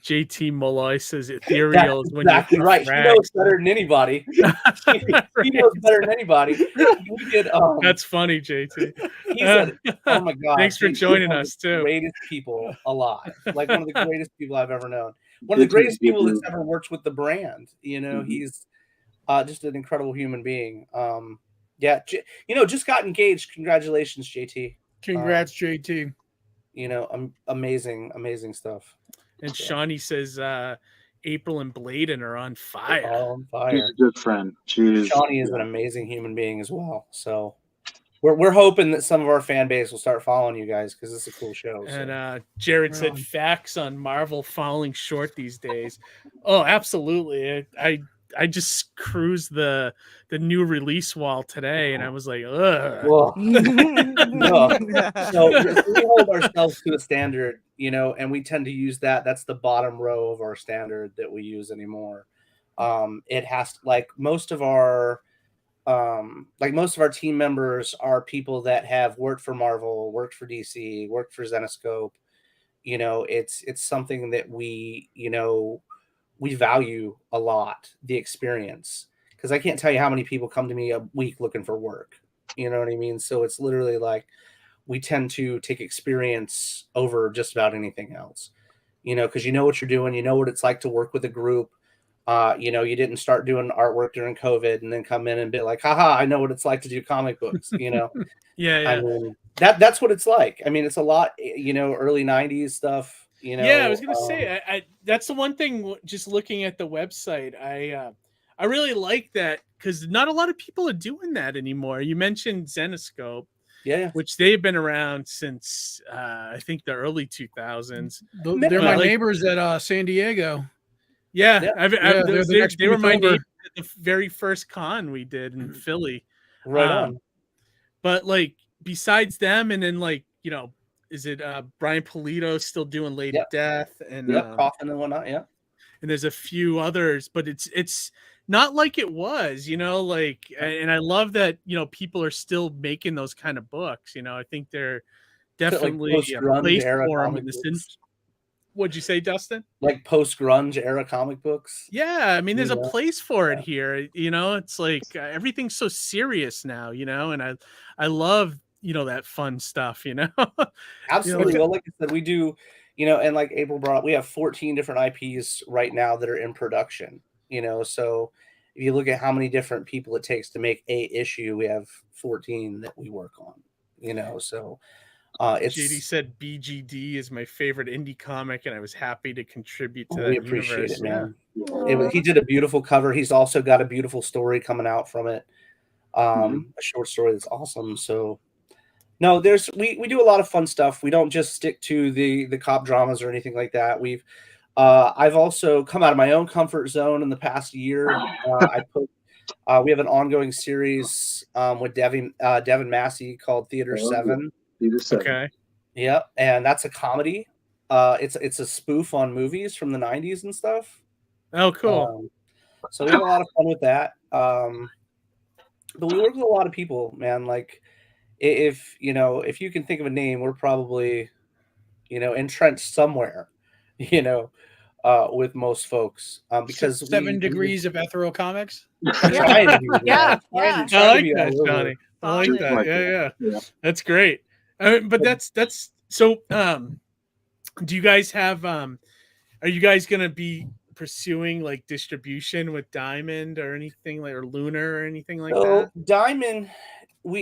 JT Molloy says Ethereal is when exactly you're right. He knows better than anybody. He knows better than anybody. We did. That's funny, JT. He said, "Oh my God!" Thanks for JT is joining one of us the too. Greatest people alive, like one of the greatest people I've ever known. One of the greatest people that's ever worked with the brand. You know, he's just an incredible human being. Yeah, just got engaged. Congratulations, JT. Congrats, JT. You know, amazing stuff. And Shawnee says April and Blayden are on fire. All on fire. She's a good friend. Shawnee is an amazing human being as well. So we're hoping that some of our fan base will start following you guys because it's a cool show. So. And Jared said facts on Marvel falling short these days. Oh, absolutely. I just cruised the new release wall today, and I was like, ugh. Well, no. So we hold ourselves to a standard, you know, and we tend to use that. That's the bottom row of our standard that we use anymore. It has most of our team members are people that have worked for Marvel, worked for DC, worked for Zenescope. You know, it's something that we value a lot, the experience, because I can't tell you how many people come to me a week looking for work. You know what I mean? So it's literally like we tend to take experience over just about anything else, you know, because you know what you're doing, you know what it's like to work with a group. You know, you didn't start doing artwork during COVID and then come in and be like, haha, I know what it's like to do comic books, you know? Yeah. I mean, that's what it's like. I mean, it's a lot, you know, early 90s stuff. You know, yeah, I was gonna say I that's the one thing. Just looking at the website, I really like that because not a lot of people are doing that anymore. You mentioned Zenescope, which they've been around since I think the early 2000s. They're my neighbors at San Diego. Yeah, they were my neighbors at the very first con we did in Philly. Right on. But like besides them, and then like you know. Is it Brian Polito still doing Lady Death and Coffin and whatnot? Yeah, and there's a few others, but it's not like it was, you know. Like, and I love that people are still making those kind of books. You know, I think they're definitely a place for them in this. What'd you say, Dustin? Like post-grunge era comic books? Yeah, I mean, there's a place for it here. You know, it's like everything's so serious now. You know, and I love. That fun stuff, Absolutely. Well, like I said, we do, and like April brought up, we have 14 different IPs right now that are in production, so if you look at how many different people it takes to make a issue, we have 14 that we work on, so it's JD said BGD is my favorite indie comic, and I was happy to contribute to that. We appreciate universe. it, man. He did a beautiful cover. He's also got a beautiful story coming out from it. A short story that's awesome. So no, we do a lot of fun stuff. We don't just stick to the cop dramas or anything like that. I've also come out of my own comfort zone in the past year. We have an ongoing series with Devin Massey called Theater 7. Theater 7. Okay. Yeah, and that's a comedy. It's a spoof on movies from the 90s and stuff. Oh, cool. So we have a lot of fun with that. But we work with a lot of people, man. Like, if you can think of a name, we're probably, entrenched somewhere, with most folks. Because 7 degrees of Ethereal Comics. I like that, Johnny. I like that. Yeah. That's great. But that's so. Do you guys have? Are you guys gonna be pursuing like distribution with Diamond or anything like, or Lunar or anything like that? Diamond.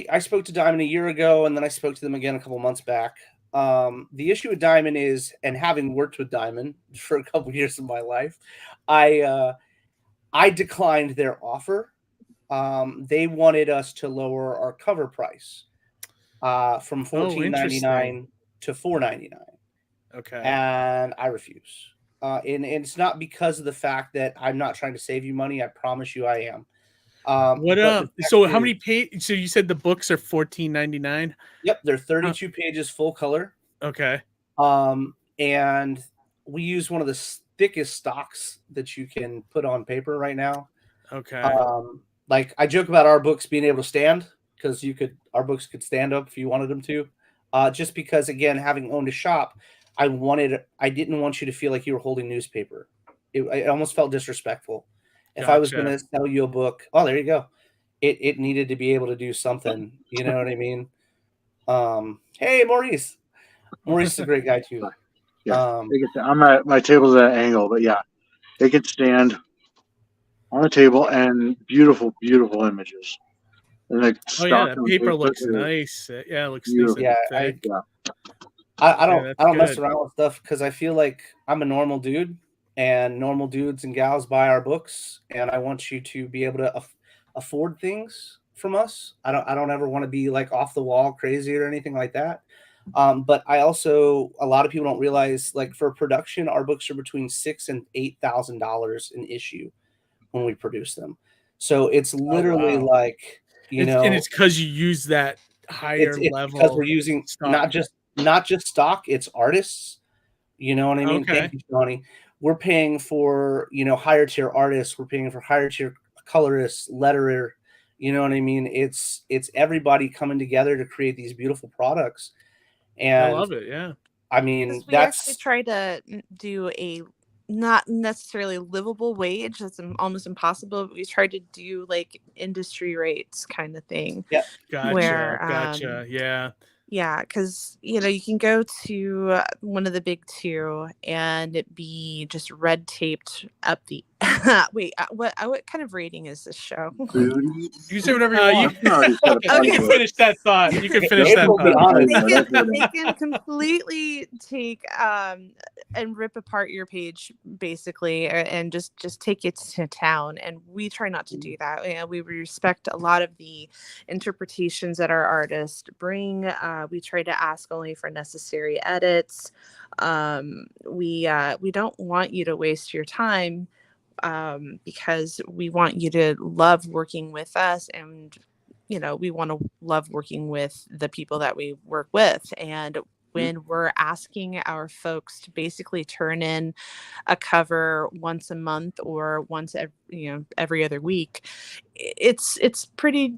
I spoke to Diamond a year ago, and then I spoke to them again a couple months back. The issue with Diamond is, and having worked with Diamond for a couple years of my life, I declined their offer. They wanted us to lower our cover price from $14.99 to $4.99. Okay, and I refuse. And it's not because of the fact that I'm not trying to save you money. I promise you, I am. So how many pages? So you said the books are $14.99? Yep, they're 32 pages full color. Okay. And we use one of the thickest stocks that you can put on paper right now. Okay. Like I joke about our books being able to stand because our books could stand up if you wanted them to. Just because, again, having owned a shop, I didn't want you to feel like you were holding newspaper. It almost felt disrespectful. If I was going to sell you a book, oh, there you go. It needed to be able to do something. You know what I mean? Hey, Maurice. Maurice is a great guy too. Yeah, my table's at an angle, but yeah, they can stand on the table and beautiful, beautiful images. And like that paper looks nice. Yeah, it looks nice. Yeah, I don't mess around with stuff because I feel like I'm a normal dude, and normal dudes and gals buy our books, and I want you to be able to afford things from us. I don't ever want to be like off the wall crazy or anything like that. But I also, a lot of people don't realize, like, for production, our books are between $6,000 and $8,000 an issue when we produce them. So it's literally like, and it's because you use that higher level. Because we're using stock. not just stock, it's artists. You know what I mean? Okay. Thank you, Johnny. We're paying for, higher tier artists. We're paying for higher tier colorists, letterer. You know what I mean? It's everybody coming together to create these beautiful products. And I love it. Yeah. I mean, we actually try to do a not necessarily livable wage. That's almost impossible. But we try to do like industry rates kind of thing. Yeah. Gotcha. Yeah, because you can go to one of the big two and it be just red taped up the. Wait, what kind of rating is this show? You say whatever you want. You can finish that thought. You can finish that thought. They can completely take and rip apart your page basically, and just take it to town. And we try not to do that. We respect a lot of the interpretations that our artists bring. We try to ask only for necessary edits. We don't want you to waste your time, because we want you to love working with us, and we want to love working with the people that we work with. And when we're asking our folks to basically turn in a cover once a month or once every other week, it's pretty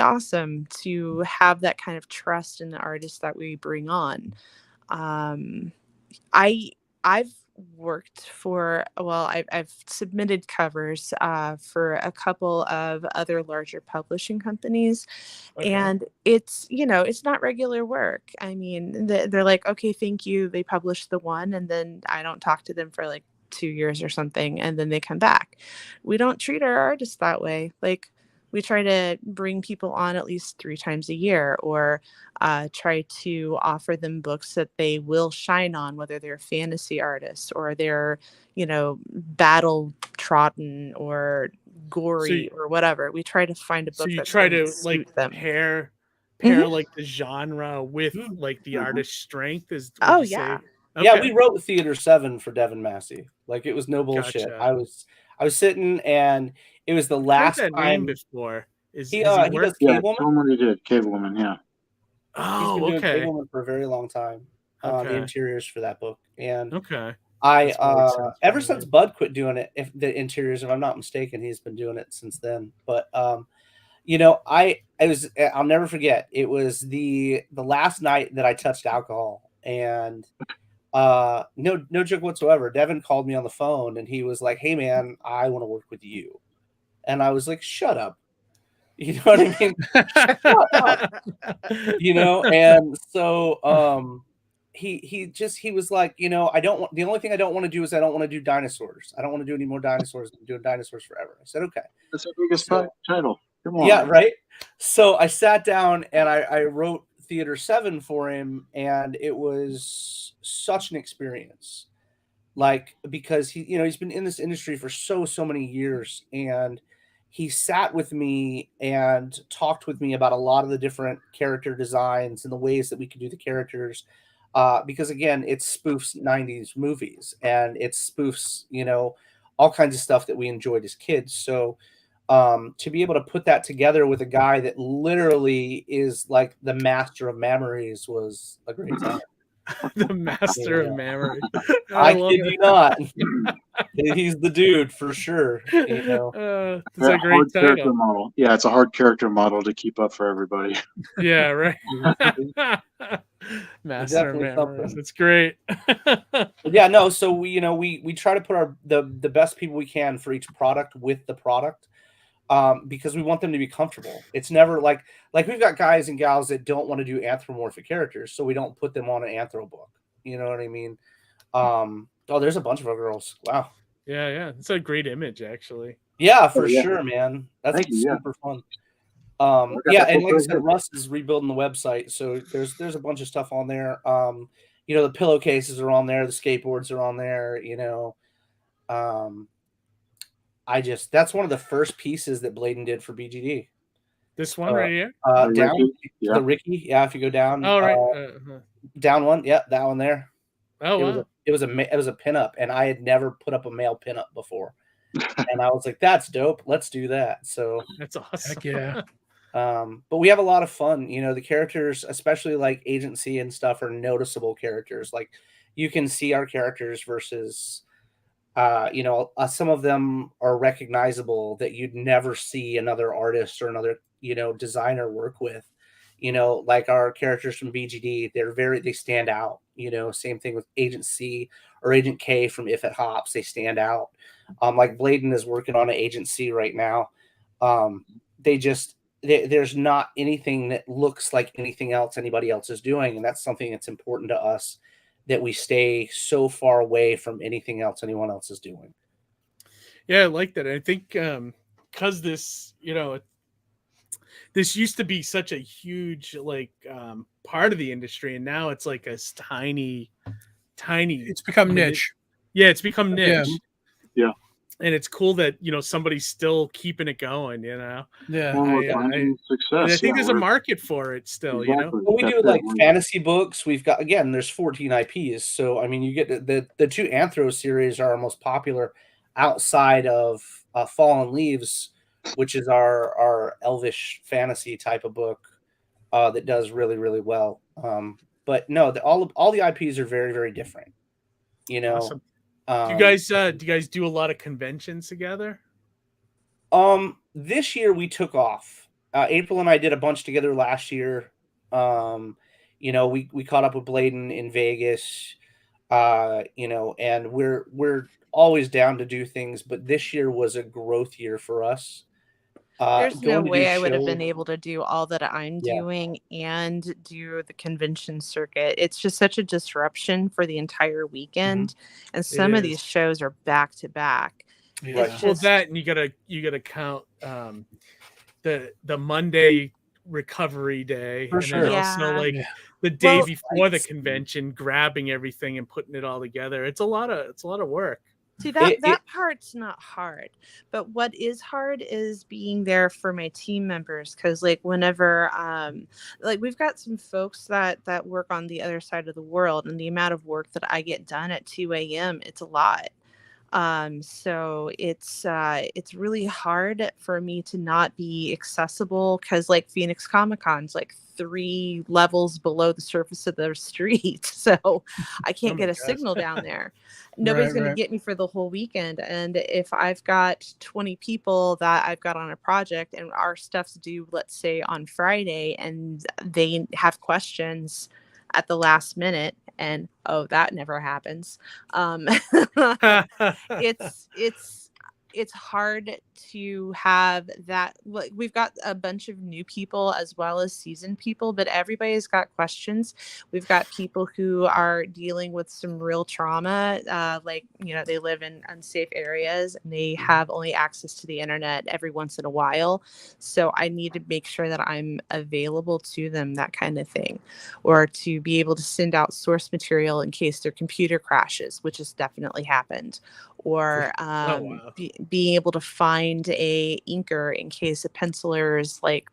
awesome to have that kind of trust in the artists that we bring on. I've worked for, I've submitted covers for a couple of other larger publishing companies. Okay. And it's not regular work. I mean, they're like, okay, thank you. They publish the one, and then I don't talk to them for like 2 years or something, and then they come back. We don't treat our artists that way. Like, we try to bring people on at least 3 times a year, or try to offer them books that they will shine on, whether they're fantasy artists or they're, battle trodden or gory or whatever. We try to find a book. So you try to like them. pair like the genre with like the artist's strength. Yeah. Okay. Yeah, we wrote Theater 7 for Devin Massey. Like, it was no bullshit. Gotcha. I was sitting, and it was the last time. Name before. He does Cave Woman? He did Cave Woman, yeah. Oh, he's been doing Cave Woman for a very long time. The interiors for that book, and ever since Bud quit doing it, if the interiors, if I'm not mistaken, he's been doing it since then. But I'll never forget. It was the last night that I touched alcohol, and no joke whatsoever. Devin called me on the phone, and he was like, "Hey man, I want to work with you," and I was like, "Shut up." You know what I mean? And so he was like, the only thing I don't want to do is I don't want to do dinosaurs. I don't want to do any more dinosaurs. I'm doing dinosaurs forever. I said, okay. That's the biggest title. Come on. Yeah, right. So I sat down and I wrote Theater 7 for him, and it was such an experience. Like, because he's been in this industry for so many years, and he sat with me and talked with me about a lot of the different character designs and the ways that we could do the characters. Because again, it spoofs 90s movies, and it spoofs, all kinds of stuff that we enjoyed as kids. So to be able to put that together with a guy that literally is like the master of memories was a great time. The master of memory. I kid you not. He's the dude for sure. You know, It's a great hard character title. model. Yeah, it's a hard character model to keep up for everybody. Yeah, right. Master of definitely Hammers. something. It's great. But yeah, no. So we try to put the best people we can for each product with the product, because we want them to be comfortable. It's never like we've got guys and gals that don't want to do anthropomorphic characters, so we don't put them on an anthro book. You know what I mean? There's a bunch of our girls. Wow. Yeah. It's a great image, actually. Yeah, for yeah. sure, man. That's Thank you, yeah. super fun. got Yeah, that and book like I right said, here. Russ is rebuilding the website, so there's a bunch of stuff on there. You know, the pillowcases are on there, the skateboards are on there. You know, that's one of the first pieces that Blayden did for BGD. This one right here. The Down Ricky? Yeah. the Ricky. Yeah, if you go down. Oh, right. Down one. Yeah, that one there. Oh, wow. It was a pinup, and I had never put up a male pinup before, and I was like, "That's dope. Let's do that." So That's awesome. Heck yeah. but we have a lot of fun. You know, the characters, especially like agency and stuff, are noticeable characters. Like you can see our characters versus, you know, some of them are recognizable that you'd never see another artist or another, you know, designer work with. You know, like our characters from BGD, they stand out. You know, same thing with Agent C or Agent K from If It Hops, they stand out. Like Blayden is working on an Agent C right now. There's not anything that looks like anything else anybody else is doing, and that's something that's important to us, that we stay so far away from anything else anyone else is doing. Yeah, I like that. I think because this, you know, this used to be such a huge part of the industry, and now it's like a tiny. It's become niche. Yeah, it's become niche. Yeah. And it's cool that, you know, somebody's still keeping it going, you know. Yeah. Success. I think there's a market for it still, you know. Well, we do like fantasy books. We've got, again, there's 14 IPs. So, I mean, you get the two Anthro series are our most popular outside of Fallen Leaves, which is our elvish fantasy type of book that does really, really well. But no, all the IPs are very, very different. You know, awesome. Do you guys do a lot of conventions together? This year we took off. April and I did a bunch together last year. You know, we caught up with Blayden in Vegas. You know, and we're always down to do things, but this year was a growth year for us. There's no way I would have been able to do all that I'm doing and do the convention circuit. It's just such a disruption for the entire weekend. Mm-hmm. And some of these shows are back to back. Yeah. Well, that, and you gotta count the Monday recovery day, for and sure. then also like the day before the convention, grabbing everything and putting it all together. It's a lot of work. See, that part's not hard, but what is hard is being there for my team members. Cause like whenever, like we've got some folks that work on the other side of the world, and the amount of work that I get done at 2 a.m., it's a lot. So it's really hard for me to not be accessible, because like Phoenix Comic Con's like 3 levels below the surface of the street, so I can't get a signal down there. Nobody's going to get me for the whole weekend. And if I've got 20 people that I've got on a project and our stuff's due, let's say on Friday, and they have questions at the last minute, and that never happens. It's hard to have that. We've got a bunch of new people as well as seasoned people, but everybody's got questions. We've got people who are dealing with some real trauma, like, you know, they live in unsafe areas and they have only access to the internet every once in a while. So I need to make sure that I'm available to them, that kind of thing, or to be able to send out source material in case their computer crashes, which has definitely happened, or being able to find a inker in case a penciler's like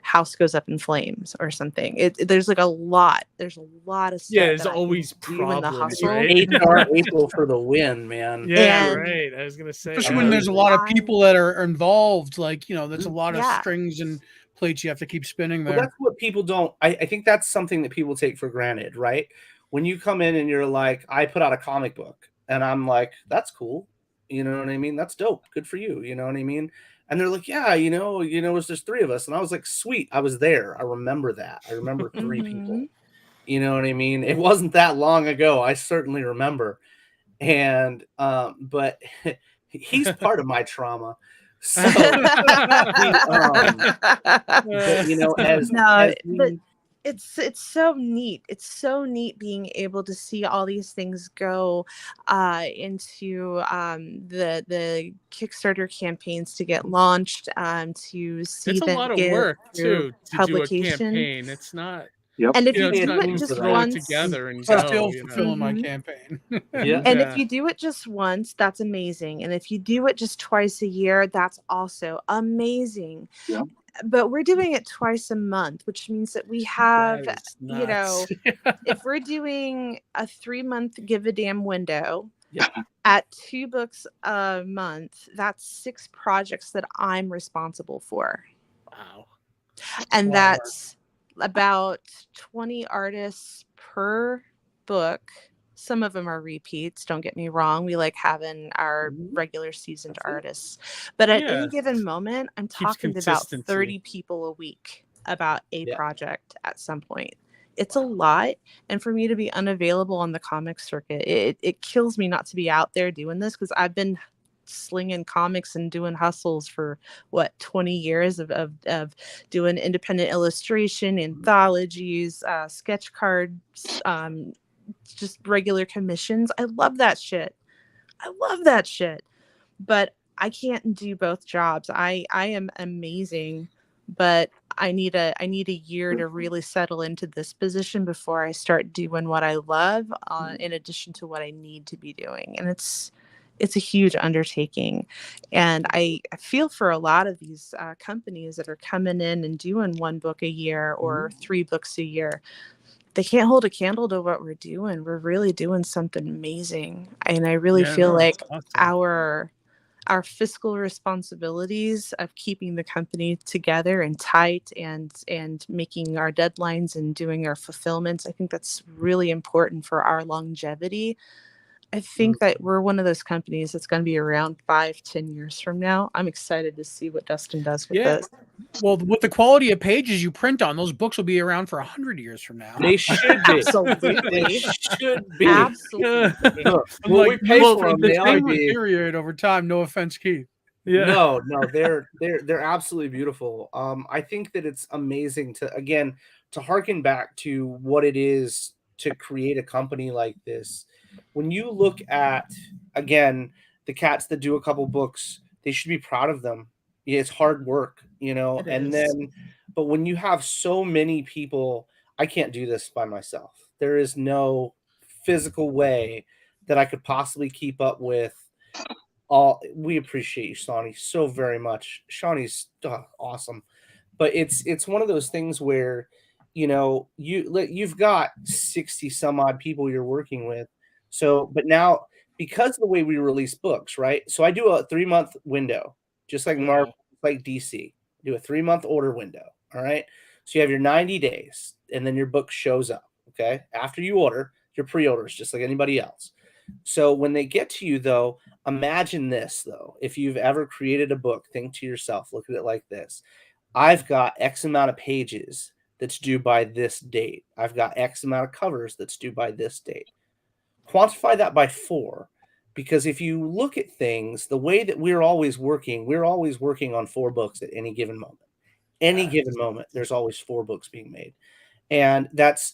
house goes up in flames or something. There's like a lot. There's a lot of stuff. Yeah, there's always problems, right? April for the win, man. Yeah, right. I was gonna say, especially when there's a lot of people that are involved. Like, you know, there's a lot of strings and plates you have to keep spinning there. Well, that's what people don't. I think that's something that people take for granted, right? When you come in and you're like, I put out a comic book. And I'm like, that's cool. You know what I mean? That's dope. Good for you. You know what I mean? And they're like, yeah, it's just 3 of us. And I was like, sweet. I was there. I remember that. I remember 3 people. You know what I mean? It wasn't that long ago. I certainly remember. And, but he's part of my trauma. So, but it's so neat. It's so neat being able to see all these things go into the Kickstarter campaigns to get launched, to see it's a them lot of get work too to publication. do a campaign. It's not. Yep. And if You you know, do it's it not just throw once, it together and Still go. fulfilling my campaign. Yeah. And if you do it just once, that's amazing. And if you do it just twice a year, that's also amazing. Yeah. But we're doing it twice a month, which means that we have, That is nuts. if we're doing a 3-month give a damn window Yeah. at 2 books a month, that's 6 projects that I'm responsible for. Wow. And that's about 20 artists per book. Some of them are repeats, don't get me wrong. We like having our regular seasoned artists. But at any given moment, I'm talking to about 30 people a week about a project at some point. It's a lot. And for me to be unavailable on the comic circuit, it kills me not to be out there doing this, because I've been slinging comics and doing hustles for 20 years of doing independent illustration, anthologies, sketch cards, just regular commissions. I love that shit. But I can't do both jobs. I am amazing, but I need a year to really settle into this position before I start doing what I love, in addition to what I need to be doing. And it's a huge undertaking. And I feel for a lot of these companies that are coming in and doing 1 book a year or 3 books a year. They can't hold a candle to what we're doing. We're really doing something amazing. And I really feel like awesome. our fiscal responsibilities of keeping the company together and tight and making our deadlines and doing our fulfillments, I think that's really important for our longevity. I think that we're one of those companies that's going to be around 5-10 years from now. I'm excited to see what Dustin does with this. Well, with the quality of pages you print on, those books will be around for 100 years from now. They should be. Absolutely. They should be. Absolutely. Well, we pay for them. They ought to They be. deteriorate over time. No offense, Keith. No, they're absolutely beautiful. I think that it's amazing to harken back to what it is to create a company like this. When you look at, again, the cats that do a couple books, they should be proud of them. It's hard work, but when you have so many people, I can't do this by myself. There is no physical way that I could possibly keep up with all. We appreciate you, Shawnee, so very much. Shawnee's awesome. But it's one of those things where, you've got 60 some odd people you're working with. So, but now, because of the way we release books, right? So I do a 3-month window, just like Marvel, like DC, do a 3-month order window. All right. So you have your 90 days and then your book shows up. Okay. After you order, your pre-order is just like anybody else. So when they get to you, though, imagine this, though. If you've ever created a book, think to yourself, look at it like this. I've got X amount of pages that's due by this date. I've got X amount of covers that's due by this date. Quantify that by 4, because if you look at things, the way that we're always working on 4 books at any given moment. Given moment, there's always 4 books being made. And that's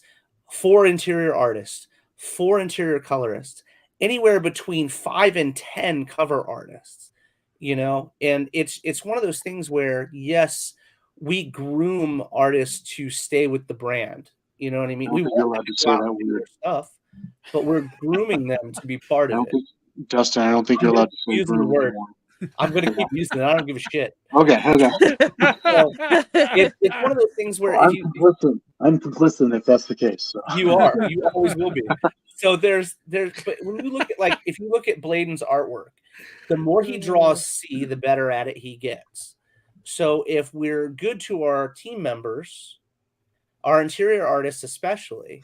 4 interior artists, 4 interior colorists, anywhere between 5 and 10 cover artists, and it's one of those things where, yes, we groom artists to stay with the brand. You know what I mean? We want them to say that weird stuff, but we're grooming them to be part of it. Dustin, I don't think you're allowed to say using the word. I'm going to keep using it. I don't give a shit. Okay. So, it's one of those things where I'm complicit if that's the case. So. You are. You always will be. So there's but when you look at, if you look at Blayden's artwork, the more he draws C, the better at it he gets. So if we're good to our team members, our interior artists especially,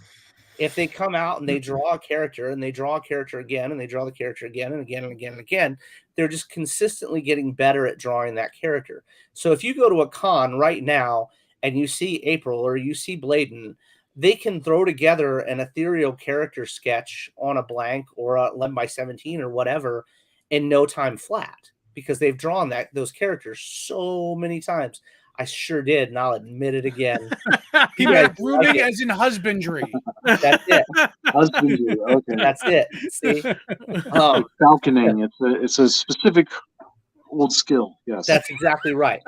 if they come out and they draw a character and they draw a character again and they draw the character again and again and again and again, they're just consistently getting better at drawing that character. So if you go to a con right now and you see April or you see Blayden, they can throw together an ethereal character sketch on a blank or a 11x17 or whatever in no time flat, because they've drawn those characters so many times. I sure did, and I'll admit it again. Grooming as in husbandry. That's it. Husbandry. Okay. That's it. See, falconing. It's a specific old skill. Yes. That's exactly right.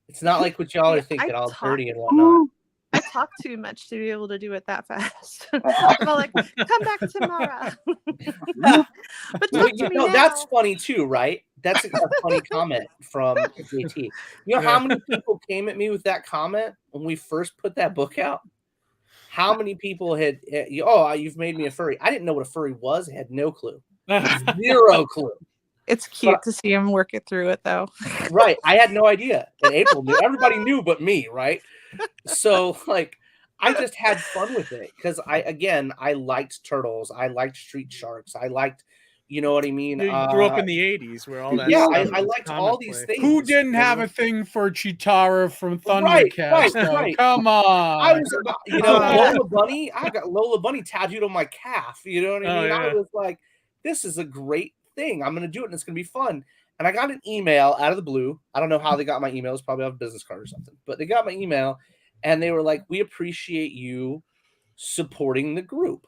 It's not like what y'all are thinking, all dirty and whatnot. Ooh. I talk too much to be able to do it that fast. I'm all like, come back tomorrow. But talk to me now. That's funny too, right? That's a funny comment from JT. You know how many people came at me with that comment when we first put that book out? How many people had, you've made me a furry. I didn't know what a furry was. I had no clue. Zero clue. It's cute to see him work it through it, though. Right. I had no idea. And April knew. Everybody knew but me, right? So, like, I just had fun with it because I liked turtles. I liked street sharks. I liked, you know what I mean? You grew up in the 80s where all that. Yeah, I liked all these things. Who didn't have a thing for Chitara from Thundercats? Right. Come on. I was, Lola Bunny. I got Lola Bunny tattooed on my calf. You know what I mean? Yeah. I was like, this is a great thing. I'm going to do it and it's going to be fun. And I got an email out of the blue. I don't know how they got my emails, probably off a business card or something. But they got my email and they were like, we appreciate you supporting the group.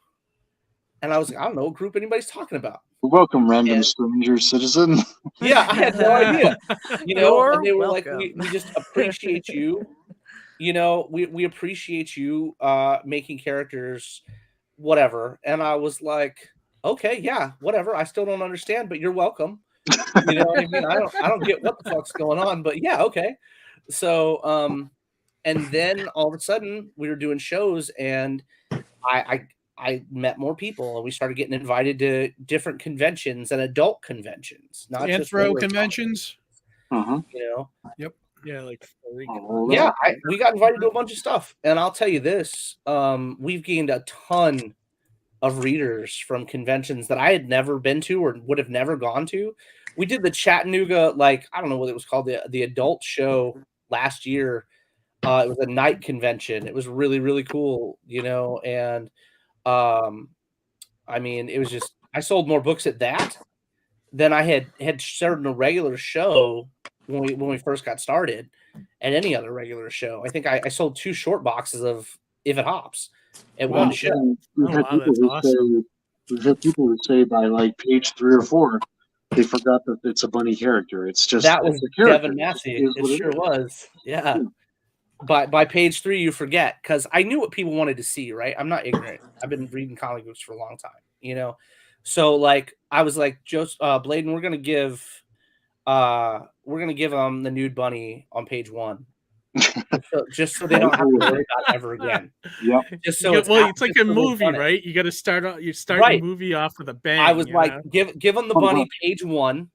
And I was like, I don't know what group anybody's talking about. Welcome, random stranger citizen. Yeah, I had no idea. You know, and they were welcome. like, we just appreciate you. You know, we appreciate you making characters, whatever. And I was like, okay, yeah, whatever. I still don't understand, but you're welcome. You know what I mean? I don't get what the fuck's going on, but yeah, okay. So and then all of a sudden we were doing shows and I met more people and we started getting invited to different conventions and adult conventions, not just Anthro conventions. Uh-huh. you know. Yep. Yeah, like Yeah, we got invited to a bunch of stuff. And I'll tell you this, we've gained a ton of readers from conventions that I had never been to or would have never gone to. We did the Chattanooga, like, I don't know what it was called, the adult show last year. It was a night convention. It was really, really cool, you know, and I mean, it was just, I sold more books at that than I had started a regular show when we first got started at any other regular show. I think I sold 2 short boxes of If It Hops at one show. We've had people who say by like page 3 or 4, they forgot that it's a bunny character. It's just that was Devin Massey. It sure is. was. Yeah. By page 3, you forget, because I knew what people wanted to see, right? I'm not ignorant. I've been reading comic books for a long time, you know? So like, I was like, Blayden, we're going to give them the nude bunny on page 1. just so they don't have to worry about it ever again. Yep. Just so it's like a movie, right? You got to start the movie off with a bang. I was like, give them the bunny page 1,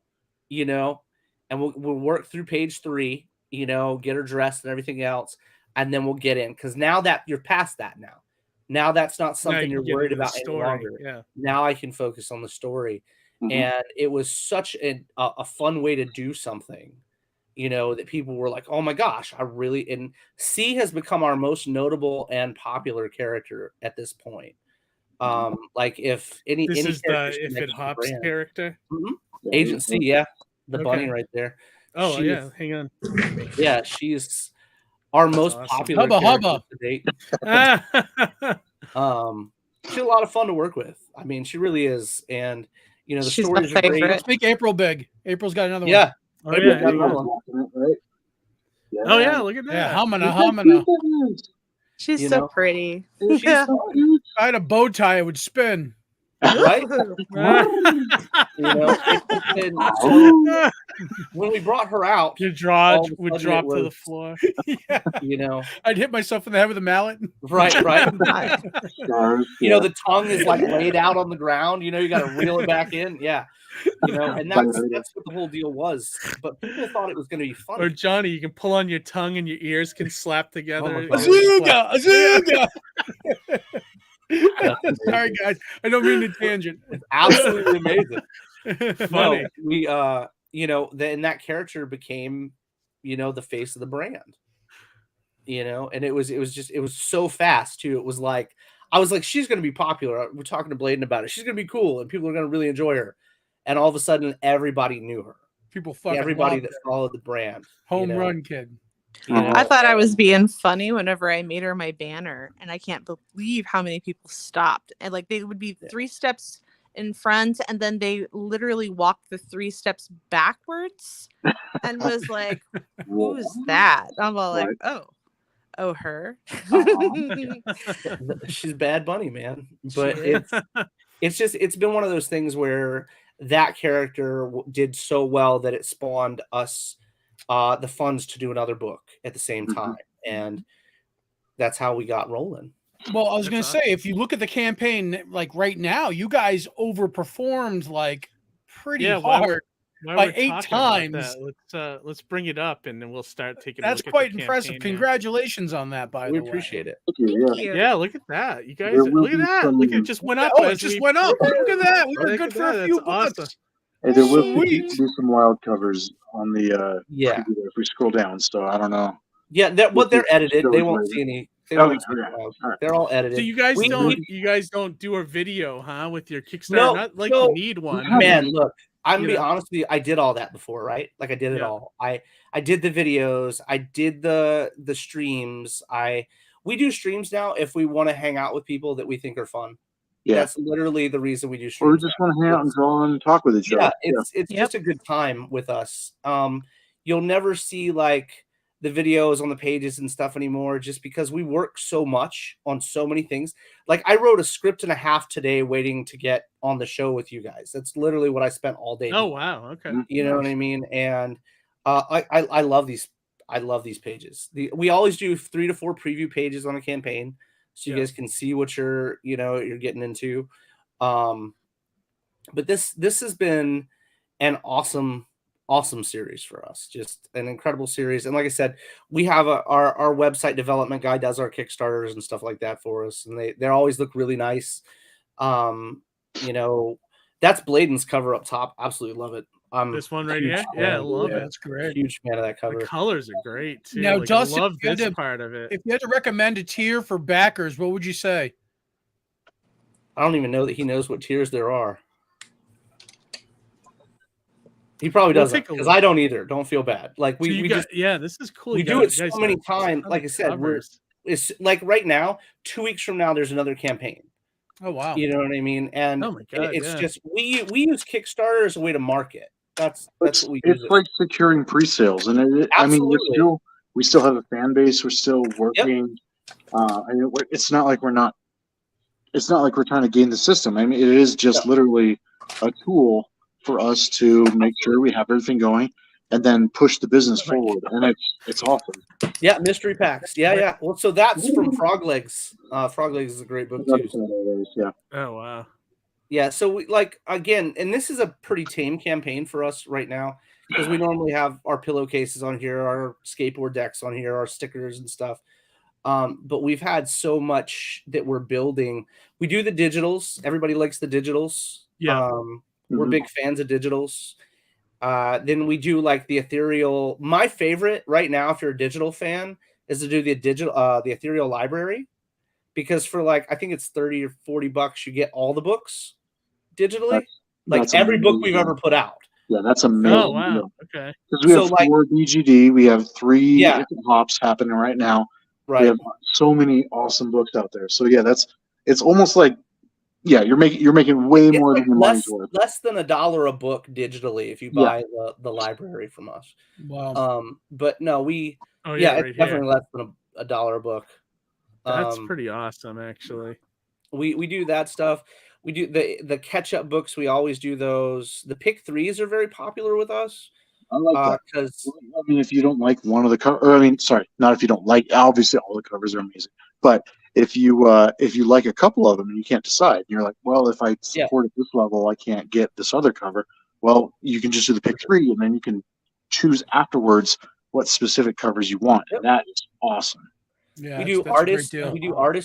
you know, and we'll work through page 3, you know, get her dressed and everything else, and then we'll get in, because now that you're past that now that's not something you're worried about any longer. Yeah. Now I can focus on the story. Mhm. And it was such a fun way to do something, you know, that people were like, oh my gosh, and C has become our most notable and popular character at this point. Like if any This any is the If It Hops character. Agent C, yeah, the Okay. bunny right there. Oh, She yeah, is- hang on. Yeah, she's our most awesome. popular Hubba character hubba. to date. She's a lot of fun to work with. I mean, she really is, and you know the She's my stories are great. favorite. Let's make April big. April's got another Yeah, Oh, Maybe yeah. we'll do another one. Right? Oh, yeah, look at one. Yeah, that. humana. She's You so know? pretty. She's Yeah. fun, If I had a bow tie, it would spin. right? You know, so when we brought her out, Your jaw all of a would sudden drop it to the was- floor. Yeah. you know, I'd hit myself in the head with a mallet. right. Stars, You know, the tongue is like laid out on the ground. You know, you got to reel it back in. Yeah, you know, and that's what the whole deal was. But people thought it was going to be Or funny. Johnny, you can pull on your tongue and your ears can slap together. Oh my God. Azooga! Azooga! Sorry, guys. I don't mean to tangent. It's absolutely amazing. Funny. No, we then that character became, the face of the brand. And it was so fast too. It was like I was like, she's gonna be popular. We're talking to Blayden about it. She's gonna be cool and people are gonna really enjoy her. And all of a sudden everybody knew her. People fucking Everybody loved that her. followed the brand. Home run kid. I thought I was being funny whenever I made her my banner, and I can't believe how many people stopped. And like they would be 3 steps in front, and then they literally walked the 3 steps backwards, and was like, "Who's that?" I'm all like, "Oh, her." She's Bad Bunny, man. But it's been one of those things where that character did so well that it spawned us the funds to do another book at the same time, and that's how we got rolling. Well, I was going to say, if you look at the campaign, like right now, you guys overperformed like pretty hard by 8 times. Let's bring it up, and then we'll start taking. That's quite impressive. Congratulations on that, by the way. We appreciate it. Thank you. Yeah, look at that. You guys, look at that. Look, it just went up. Oh, it just went up. Look at that. We were good for a few books. Awesome. Hey, there will be some wild covers on the Yeah. if we scroll down. So I don't know. Yeah, they're edited. They won't see any. They're all edited. So you guys don't do a video, huh? With your Kickstarter, No, not like no. you need one. Man, look, I'm gonna You be know? honest with you. I did all that before, right? Like I did it all. I did the videos. I did the streams. We do streams now if we want to hang out with people that we think are fun. Yeah. That's literally the reason we do Or streams. we just want to hang out and draw and talk with each other. It's just a good time with us. You'll never see like the videos on the pages and stuff anymore, just because we work so much on so many things. Like I wrote a script and a half today waiting to get on the show with you guys. That's literally what I spent all day doing. Wow. Okay. You know what I mean? And I love these. I love these pages. We always do 3 to 4 preview pages on a campaign, so you guys can see what you're getting into. But this has been an awesome series for us. Just an incredible series. And like I said, we have our website development guy does our Kickstarters and stuff like that for us, and they always look really nice. That's Blayden's cover up top. Absolutely love it. This one right here. Yeah, I love it. That's great. Huge fan of that cover. The colors are great too. Now, Dustin, I love this part of it. If you had to recommend a tier for backers, what would you say? I don't even know that he knows what tiers there are. He probably doesn't, because I don't either. Don't feel bad. Like this is cool. We do it so many times. Like I said, it's like right now, 2 weeks from now, there's another campaign. Oh wow! You know what I mean? And oh my God, it's just we use Kickstarter as a way to market. That's what we use. It's like securing pre-sales, and I mean, we still have a fan base. We're still working. It's not like we're not. It's not like we're trying to game the system. I mean, it is just literally a tool for us to make sure we have everything going, and then push the business forward. And it's awesome. Yeah, mystery packs. Yeah. Well, so that's from Frog Legs. Frog Legs is a great book too. Yeah. Oh wow. Yeah, so we again, and this is a pretty tame campaign for us right now, because we normally have our pillowcases on here, our skateboard decks on here, our stickers and stuff. But we've had so much that we're building. We do the digitals. Everybody likes the digitals. Yeah. We're big fans of digitals. Then we do like the ethereal. My favorite right now, if you're a digital fan, is to do the ethereal library, because for I think it's $30 or $40, you get all the books digitally, that's every book we've ever put out. Yeah, that's amazing. Oh wow. Okay. Because we have 4 BGD, we have 3 different hops happening right now. Right. We have so many awesome books out there. So yeah, it's almost like you're making way more than your money's worth. Less than $1 a book digitally if you buy the library from us. Wow. But no, it's definitely less than $1 a book. That's pretty awesome, actually. We do that stuff. We do the catch-up books. We always do those. The pick 3s are very popular with us. I like that, because I mean, if you don't like one of the not if you don't like. Obviously, all the covers are amazing, but if you like a couple of them and you can't decide, you're like, well, if I support at this level, I can't get this other cover. Well, you can just do the pick 3, and then you can choose afterwards what specific covers you want, and that is awesome. Yeah, we do artist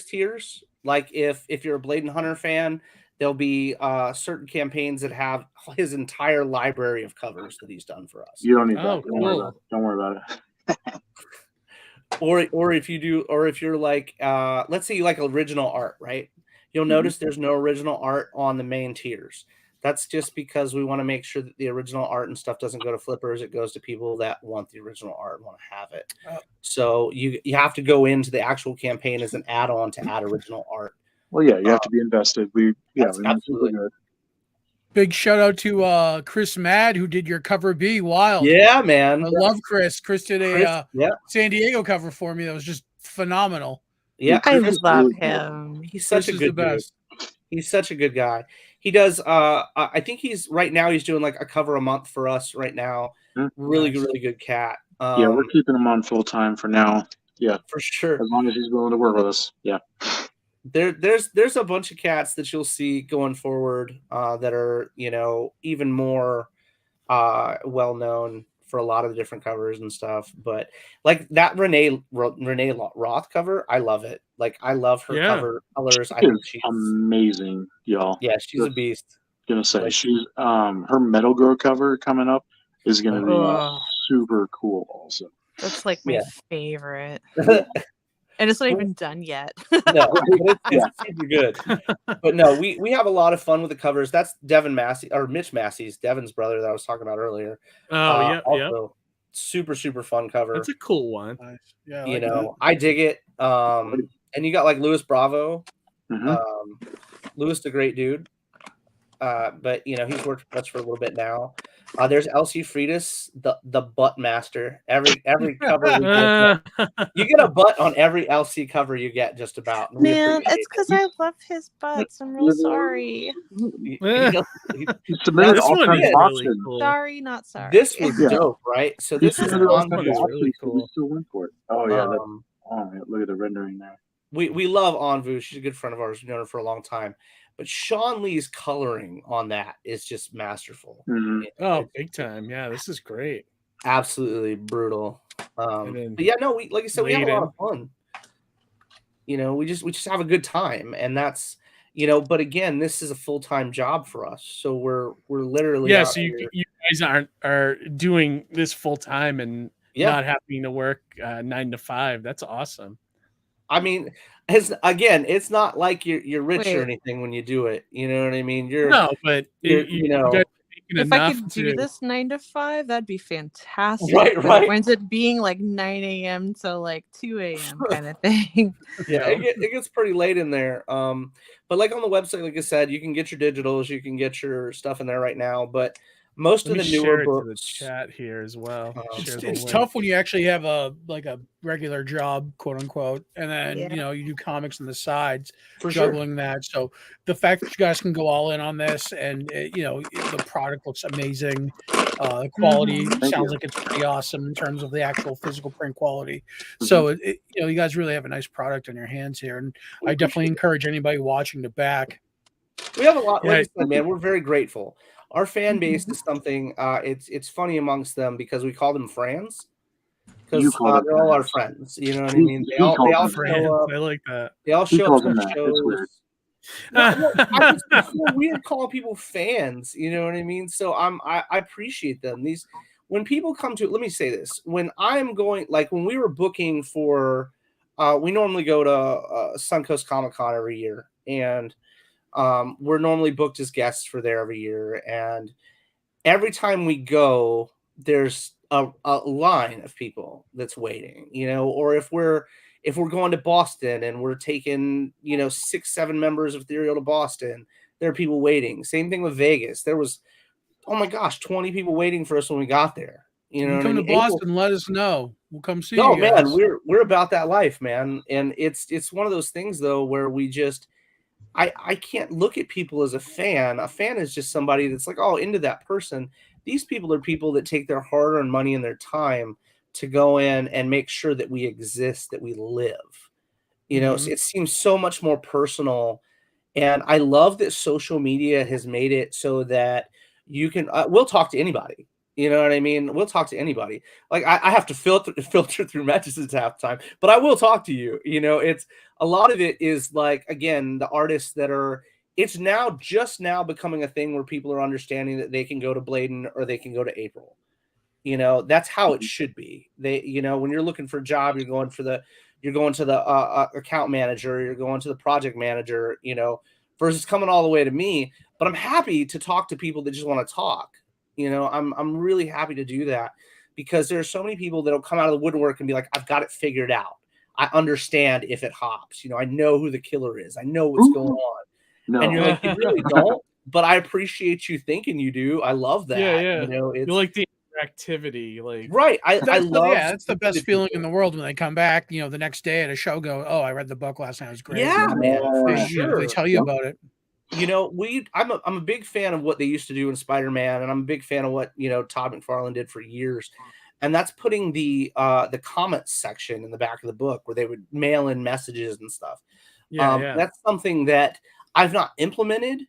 tiers Like if you're a Blayden Hunter fan, there'll be certain campaigns that have his entire library of covers that he's done for us. You don't need that. Oh, cool. Don't worry about it. Or if you do, or if you're like, let's say you like original art, right? You'll notice there's no original art on the main tiers. That's just because we want to make sure that the original art and stuff doesn't go to flippers. It goes to people that want the original art and want to have it. So you have to go into the actual campaign as an add-on to add original art. Well, yeah, you have to be invested. We absolutely good. Big shout out to Chris Mad, who did your cover B. Wild. Yeah, man. I love Chris. Chris did a yeah. San Diego cover for me that was just phenomenal. Yeah, I Chris love is- him. He's such Chris a is good the best. dude. He's such a good guy. He does. I think he's right now. He's doing like a cover a month for us right now. Really, Nice. really good cat. Yeah, we're keeping him on full time for now. Yeah, for sure. as long as he's willing to work with us. Yeah. There's a bunch of cats that you'll see going forward that are even more well known for a lot of the different covers and stuff. But like that Renee Roth cover, I love it. Like I love her cover colors. I think she's amazing, y'all. Yeah, she's a beast. Gonna say she's her Metal Girl cover coming up is gonna be super cool also. That's like my favorite. And it's not even done yet. No, it's super good. But no, we have a lot of fun with the covers. That's Devin Massey or Mitch Massey's, Devin's brother that I was talking about earlier. Oh, also, super, super fun cover. That's a cool one. Nice. Yeah, I dig it. And you got like Louis Bravo. Louis, the great dude. But he's worked with us for a little bit now. There's Elsie Freitas, the butt master. Every cover we get, you get a butt on every LC cover you get, just about. Man, it's because I love his butts. I'm real sorry. He submitted this all one kinds is of really options. cool. Sorry, not sorry. This was dope, right? So this is submitted all on kinds of Vu's. Really options, but we cool. still went for it. Oh yeah, look at the rendering there. We love Anvu. She's a good friend of ours. We've known her for a long time. But Sean Lee's coloring on that is just masterful. Oh, big time. Yeah, this is great. Absolutely brutal. then But yeah, no, like I said, we have a lot of fun. We just have a good time, and that's but again, this is a full-time job for us. So we're literally so you guys are doing this full time and not having to work 9 to 5. That's awesome. I mean, it's not like you're rich or anything when you do it. You know what I mean? You guys are if I could do this 9 to 5, that'd be fantastic. Right. It winds up being like 9 a.m. to like 2 a.m. kind of thing. Yeah, it gets pretty late in there. But like on the website, like I said, you can get your digitals, you can get your stuff in there right now. But most of the newer books, to the chat here as well. It's tough when you actually have a regular job, quote unquote, and then you do comics on the sides, juggling that. So the fact that you guys can go all in on this, and the product looks amazing, the quality sounds like it's pretty awesome in terms of the actual physical print quality. So you guys really have a nice product on your hands here, and I definitely encourage anybody watching to back. We have a lot. Like I said, man, we're very grateful. Our fan base is something. It's funny amongst them because we call them friends. Because they're all our friends. You know what I mean? They all show up. I like that. They all show up to the shows. I just feel weird calling people fans. You know what I mean? So I appreciate them. When people come to, let me say this: when I'm going, like when we were booking for, we normally go to Suncoast Comic Con every year, and we're normally booked as guests for there every year. And every time we go, there's a line of people that's waiting, or if we're going to Boston and we're taking, 6-7 members of Ethereal to Boston, there are people waiting. Same thing with Vegas. There was, oh my gosh, 20 people waiting for us when we got there. Come to Boston, let us know. We'll come see you. No, man, we're about that life, man. And it's one of those things though, where we just, I can't look at people as a fan. A fan is just somebody that's like, oh, into that person. These people are people that take their hard-earned money and their time to go in and make sure that we exist, that we live. So it seems so much more personal. And I love that social media has made it so that you can, we'll talk to anybody. You know what I mean? We'll talk to anybody. Like I have to filter through messages half the time, but I will talk to you. You know, it's a lot of it is like, again, the artists that are, it's now just now becoming a thing where people are understanding that they can go to Blayden or they can go to April. You know, that's how it should be. They, you know, when you're looking for a job, you're going to the account manager, you're going to the project manager, you know, versus coming all the way to me. But I'm happy to talk to people that just want to talk. You know, I'm really happy to do that because there are so many people that'll come out of the woodwork and be like, I've got it figured out. I understand if it hops. You know, I know who the killer is. I know what's going on. No. And you're like, you really don't, but I appreciate you thinking you do. I love that. Yeah. You know, it's you like the activity, like right. I love that's the best feeling in the world when they come back, you know, the next day at a show, go, oh, I read the book last night, it was great. Yeah, man, for They, sure. they tell you about it. You know, I'm a big fan of what they used to do in Spider-Man, and I'm a big fan of what, you know, Todd McFarlane did for years. And that's putting the comments section in the back of the book where they would mail in messages and stuff. That's something that I've not implemented,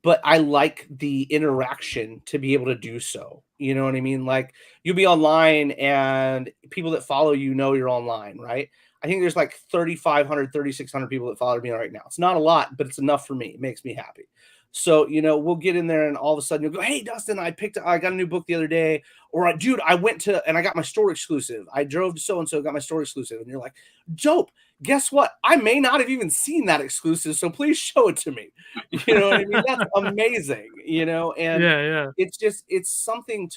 but I like the interaction to be able to do so. You know what I mean? Like, you'll be online and people that follow you know you're online, right? I think there's like 3,500, 3,600 people that follow me right now. It's not a lot, but it's enough for me. It makes me happy. So, you know, we'll get in there and all of a sudden you'll go, hey, Dustin, I got a new book the other day. Or, dude, I went to, and I got my store exclusive. I drove to so-and-so, got my store exclusive. And you're like, dope. Guess what? I may not have even seen that exclusive. So please show it to me. You know what I mean? That's amazing, you know? And it's just, it's something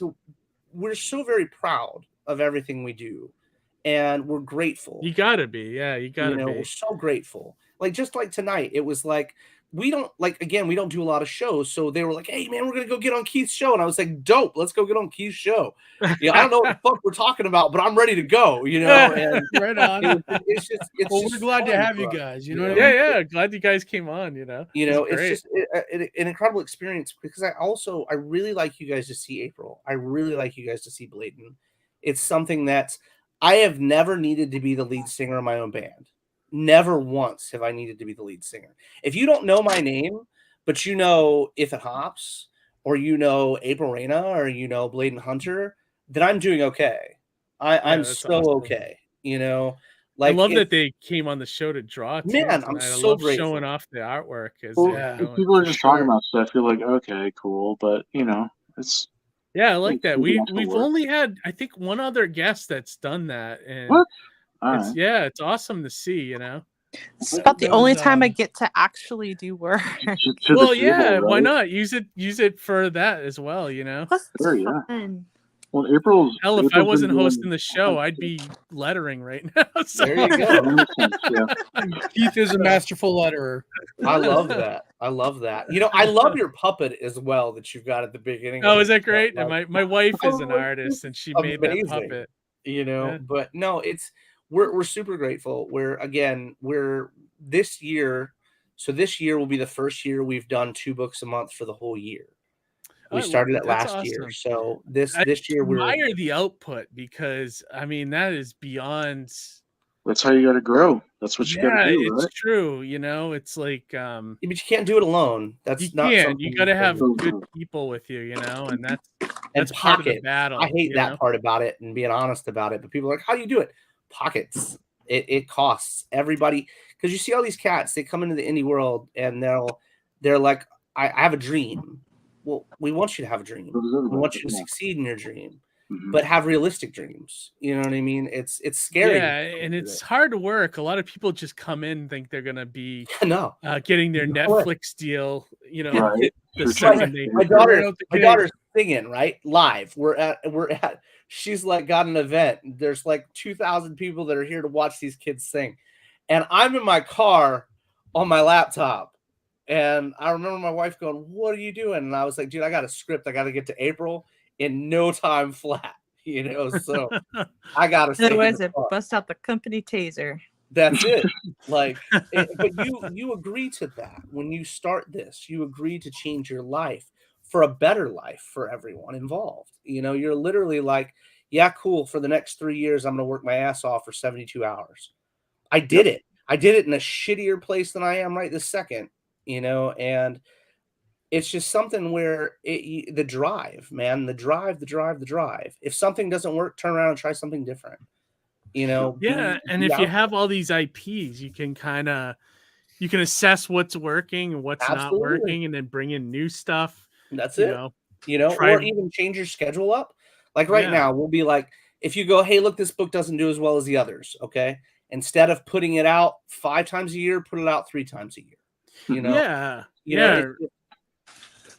we're so very proud of everything we do. And we're grateful. You gotta be. Yeah, you gotta be. We're so grateful. Like, just like tonight, it was like, we don't do a lot of shows. So they were like, hey, man, we're going to go get on Keith's show. And I was like, dope, let's go get on Keith's show. You know, I don't know what the fuck we're talking about, but I'm ready to go, you know. And right on. We're glad to have you guys. You know what I mean? Yeah. Glad you guys came on, you know. It's just an incredible experience because I really like you guys to see April. I really like you guys to see Blayden. It's something that I have never needed to be the lead singer of my own band. Never once have I needed to be the lead singer. If you don't know my name, but you know If It Hops, or you know April-Reyna, or you know Blayden Hunter, then I'm doing okay. I'm so awesome. Okay. You know, like, I love that they came on the show to draw. Too, man, I'm so grateful. Showing off the artwork. If people are just talking about stuff, you're like, okay, cool, but you know, it's. Yeah, I like that. We've only had, I think, one other guest that's done that, and what? It's awesome to see, you know. It's about the only time I get to actually do work. Well, yeah, right? Why not use it for that as well, you know? Sure, yeah. Well, April's. Hell, if I wasn't hosting the show, I'd be lettering right now. So. There you go. Keith is a masterful letterer. I love that. You know, I love your puppet as well that you've got at the beginning. Oh, is that great? My wife is an artist, and she made that puppet. You know, but no, we're super grateful. We're this year. So this year will be the first year we've done 2 books a month for the whole year. We started it last year. So this year we admire the output because I mean that is beyond. That's how you got to grow. That's what you got to do. It's right? true. You know, it's like but you can't do it alone. That's not something you got to have good people with you. You know, and that's part of the battle. I hate that part about it and being honest about it. But people are like, how do you do it? Pockets. It costs everybody because you see all these cats. They come into the indie world and they're like, I have a dream. Well, we want you to have a dream. We want you to succeed in your dream, but have realistic dreams. You know what I mean? It's scary. Yeah, and it's hard work. A lot of people just come in and think they're gonna be getting their Netflix deal. You know, right. the second they my daughter's singing right live. We're at. She's like got an event. There's like 2,000 people that are here to watch these kids sing, and I'm in my car on my laptop. And I remember my wife going, what are you doing? And I was like, dude, I got a script. I got to get to April in no time flat, you know? So I got to say, otherwise it bust out the company taser. That's it. Like, but you agree to that. When you start this, you agree to change your life for a better life for everyone involved. You know, you're literally like, yeah, cool. For the next 3 years, I'm going to work my ass off for 72 hours. I did it. I did it in a shittier place than I am right this second. You know, and it's just something where the drive, man, the drive. If something doesn't work, turn around and try something different. You know, Yeah, and if you have all these IPs, you can assess what's working and what's not working, and then bring in new stuff. That's you it. know, Or even change your schedule up. Like right now, we'll be like, if you go, hey, look, this book doesn't do as well as the others. Okay, instead of putting it out 5 times a year, put it out 3 times a year. You know,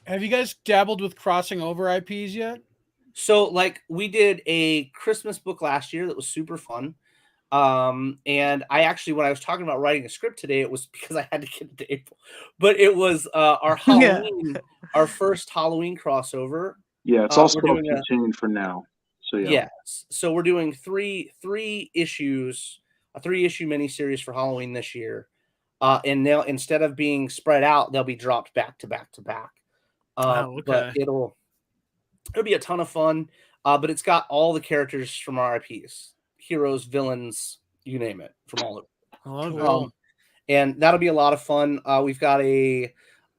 Have you guys dabbled with crossing over IPs yet? So, like, we did a Christmas book last year that was super fun. And I actually, when I was talking about writing a script today, it was because I had to get it to April. But it was our Halloween, our first Halloween crossover. Yeah, it's also contained for now. So yes, so we're doing three issues, a 3-issue miniseries for Halloween this year. And now instead of being spread out, they'll be dropped back to back to back. But it'll be a ton of fun. But it's got all the characters from our IPs, heroes, villains, you name it, from all of them. And that'll be a lot of fun. We've got a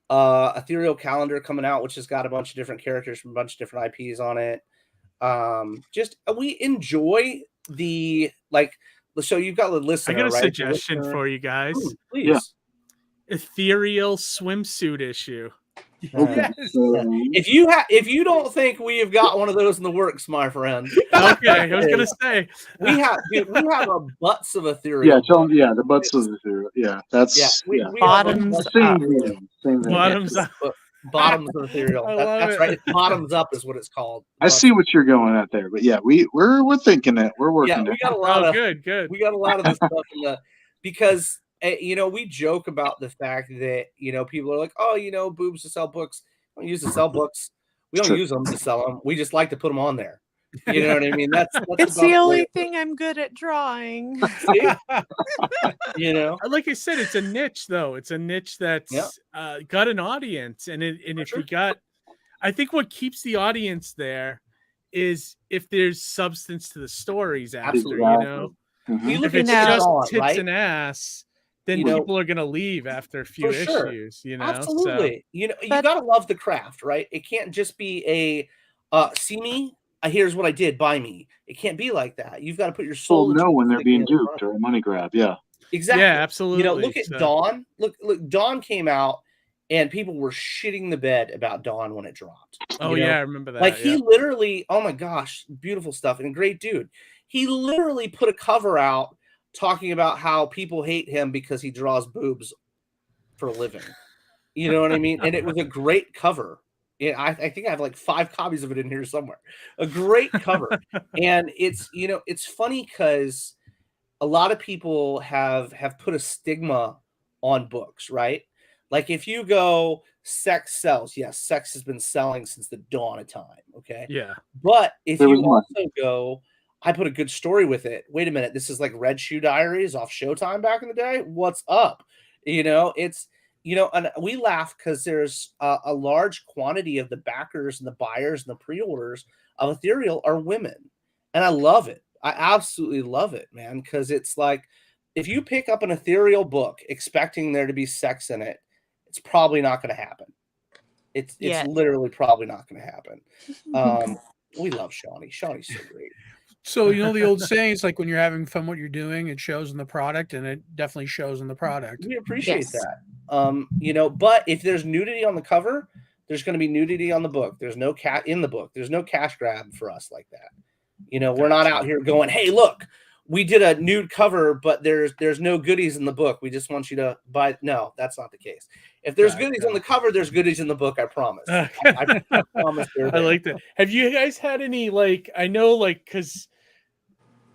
ethereal calendar coming out, which has got a bunch of different characters from a bunch of different IPs on it. We enjoy the so you've got the listener. I got a right? suggestion for you guys. Ooh, please. Yeah. Ethereal swimsuit issue. Yes. If you don't think we have got one of those in the works, my friend. Okay, I was gonna say we have a butts of ethereal. Yeah, the butts of ethereal. Yeah, that's bottoms up. Same bottoms up. Bottoms of ethereal. That's right. It's bottoms up is what it's called. I see what you're going at there, but yeah, we're thinking it. We're working. Yeah, we got a lot of good. We got a lot of this stuff because we joke about the fact that people are like, oh, boobs to sell books. We don't use to sell books. We don't use them to sell them. We just like to put them on there. You know what I mean? That's it's the only thing I'm good at drawing. Like I said, it's a niche though. It's a niche that's got an audience, and if you got, I think what keeps the audience there is if there's substance to the stories after. Mm-hmm. If it's just tits and ass, then people are gonna leave after a few issues. Absolutely. So. You gotta love the craft, right? It can't just be a see me. Here's what I did. Buy me. It can't be like that. You've got to put your soul. Know when they're being duped or a money grab. Yeah, exactly. Yeah, absolutely. Look at Dawn. Look. Dawn came out, and people were shitting the bed about Dawn when it dropped. Oh yeah, I remember that. Like he literally. Oh my gosh, beautiful stuff and a great dude. He literally put a cover out talking about how people hate him because he draws boobs for a living. You know what I mean? And it was a great cover. Yeah, I think I have like 5 copies of it in here somewhere. A great cover. And it's, it's funny because a lot of people have put a stigma on books, right? Like if you go sex sells, yes, sex has been selling since the dawn of time. Okay. Yeah. But if you also go, I put a good story with it. Wait a minute. This is like Red Shoe Diaries off Showtime back in the day. What's up? It's, and we laugh because there's a large quantity of the backers and the buyers and the pre-orders of Ethereal are women. And I love it. I absolutely love it, man. Because it's like, if you pick up an Ethereal book expecting there to be sex in it, it's probably not going to happen. It's literally probably not going to happen. We love Shawnee. Shawnee's so great. So, the old saying, it's like when you're having fun what you're doing, it shows in the product, and it definitely shows in the product. We appreciate that. But if there's nudity on the cover, there's going to be nudity on the book. There's no cat in the book. There's no cash grab for us like that. We're not out here going, hey, look, we did a nude cover, but there's no goodies in the book. We just want you to buy. No, that's not the case. If there's goodies on the cover, there's goodies in the book. I promise. I promise. I like that. Have you guys had any, I know, because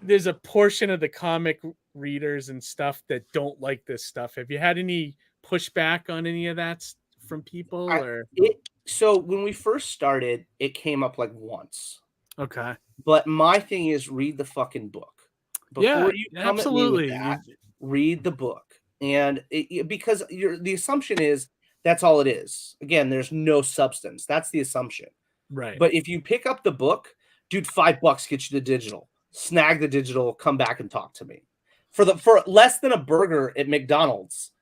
there's a portion of the comic readers and stuff that don't like this stuff. Have you had any pushback on any of that from people? So when we first started, it came up like once. Okay. But my thing is read the fucking book. Before you come absolutely. At me with that, read the book. And because the assumption is that's all it is. Again, there's no substance. That's the assumption. Right. But if you pick up the book, dude, $5 gets you the digital. Snag the digital, come back and talk to me. For less than a burger at McDonald's,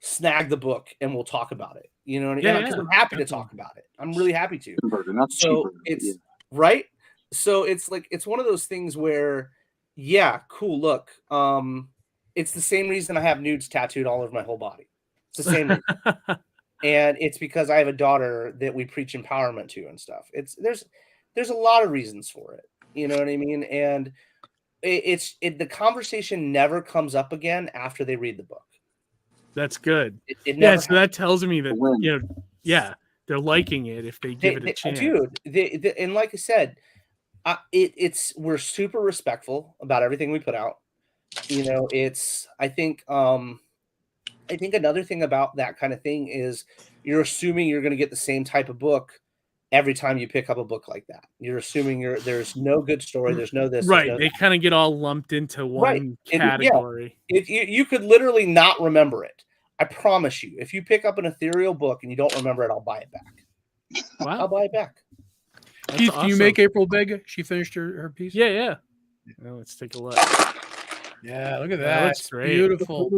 snag the book and we'll talk about it. You know, Yeah, because yeah, I'm happy to definitely. talk about it. I'm really happy to. Not So cheaper, it's yeah. right. So it's like it's one of those things where, yeah, cool. Look, it's the same reason I have nudes tattooed all over my whole body. It's the same reason. And it's because I have a daughter that we preach empowerment to and stuff. There's a lot of reasons for it. You know what I mean? And the conversation never comes up again after they read the book. That's good. It Yeah, never so that tells me that Win. you know, yeah, they're liking it if they give it a chance. Dude, and like I said, we're super respectful about everything we put out. You know, I think another thing about that kind of thing is you're assuming you're going to get the same type of book every time you pick up a book like that. You're assuming there's no good story, there's no this, Right, no they kind of get all lumped into one category. You could literally not remember it. I promise you, if you pick up an ethereal book and you don't remember it, I'll buy it back. Wow, I'll buy it back. that's Keith, can you awesome. make April big? She finished her piece. Yeah. Well, let's take a look. Yeah, look at That that. looks It's great. beautiful.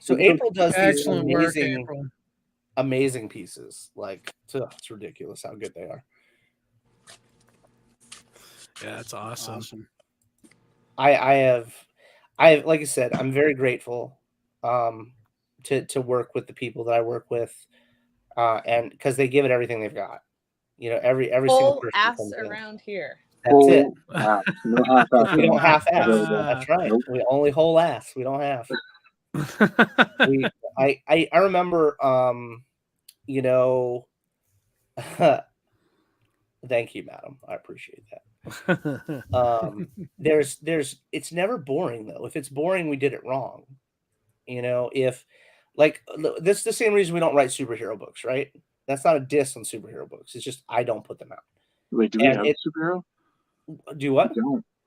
So April does these Excellent work, amazing, April. amazing pieces. Like, it's ridiculous how good they are. Yeah, that's awesome. I have, like I said, I'm very grateful to work with the people that I work with, and because they give it everything they've got. You know, every single Whole person ass comes in. around here. That's it. No half-ass. We don't half-ass. Ah. That's right. Nope. We only whole ass. We don't half. I remember, you know, thank you, madam. I appreciate that. It's never boring though. If it's boring, we did it wrong. You know, if like this is the same reason we don't write superhero books, right? That's not a diss on superhero books. It's just I don't put them out. Wait, do we have a superhero? Do what?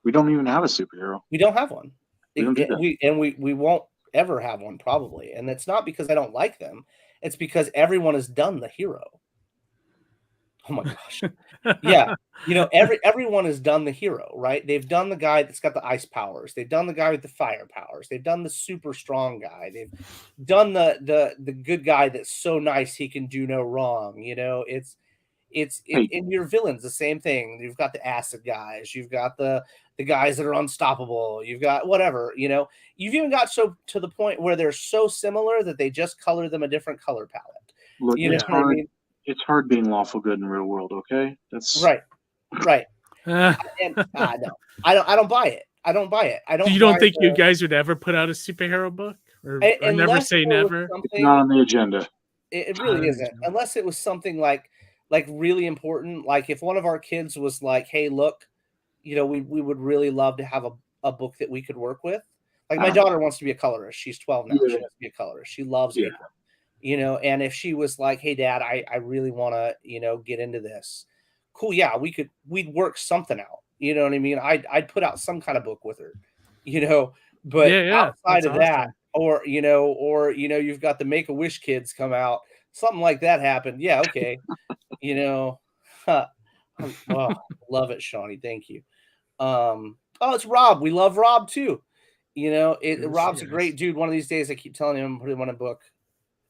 We don't even have a superhero. We don't have one. We don't do that. We won't ever have one probably. And it's not because I don't like them. It's because everyone has done the hero. Oh my gosh. Yeah. You know, everyone has done the hero, right? They've done the guy that's got the ice powers. They've done the guy with the fire powers. They've done the super strong guy. They've done the good guy that's so nice he can do no wrong. You know, it's in your villains, the same thing. You've got the acid guys, you've got the guys that are unstoppable, you've got whatever, you know, you've even got so to the point where they're so similar that they just color them a different color palette. Look, you know it's what I hard. mean? It's hard being lawful good in the real world. Okay, that's Right. And no, I don't buy it. I don't buy it. I don't. You don't think you guys would ever put out a superhero book, or never say never? It's not on the agenda. It really isn't, unless it was something like really important. Like if one of our kids was like, "Hey, look, you know, we would really love to have a book that we could work with." Like my daughter wants to be a colorist. She's 12 now. She wants to be a colorist. She loves it. You know, and if she was like, "Hey, Dad, I really want to, you know, get into this," cool. Yeah, we'd work something out. You know what I mean? I'd put out some kind of book with her, you know. But outside of that, or you know, you've got the Make-A-Wish kids come out, something like that happened. Yeah, okay. You know, love it, Shawnee. Thank you. It's Rob. We love Rob too. You know, Rob's a great dude. One of these days, I keep telling him, put him on a book.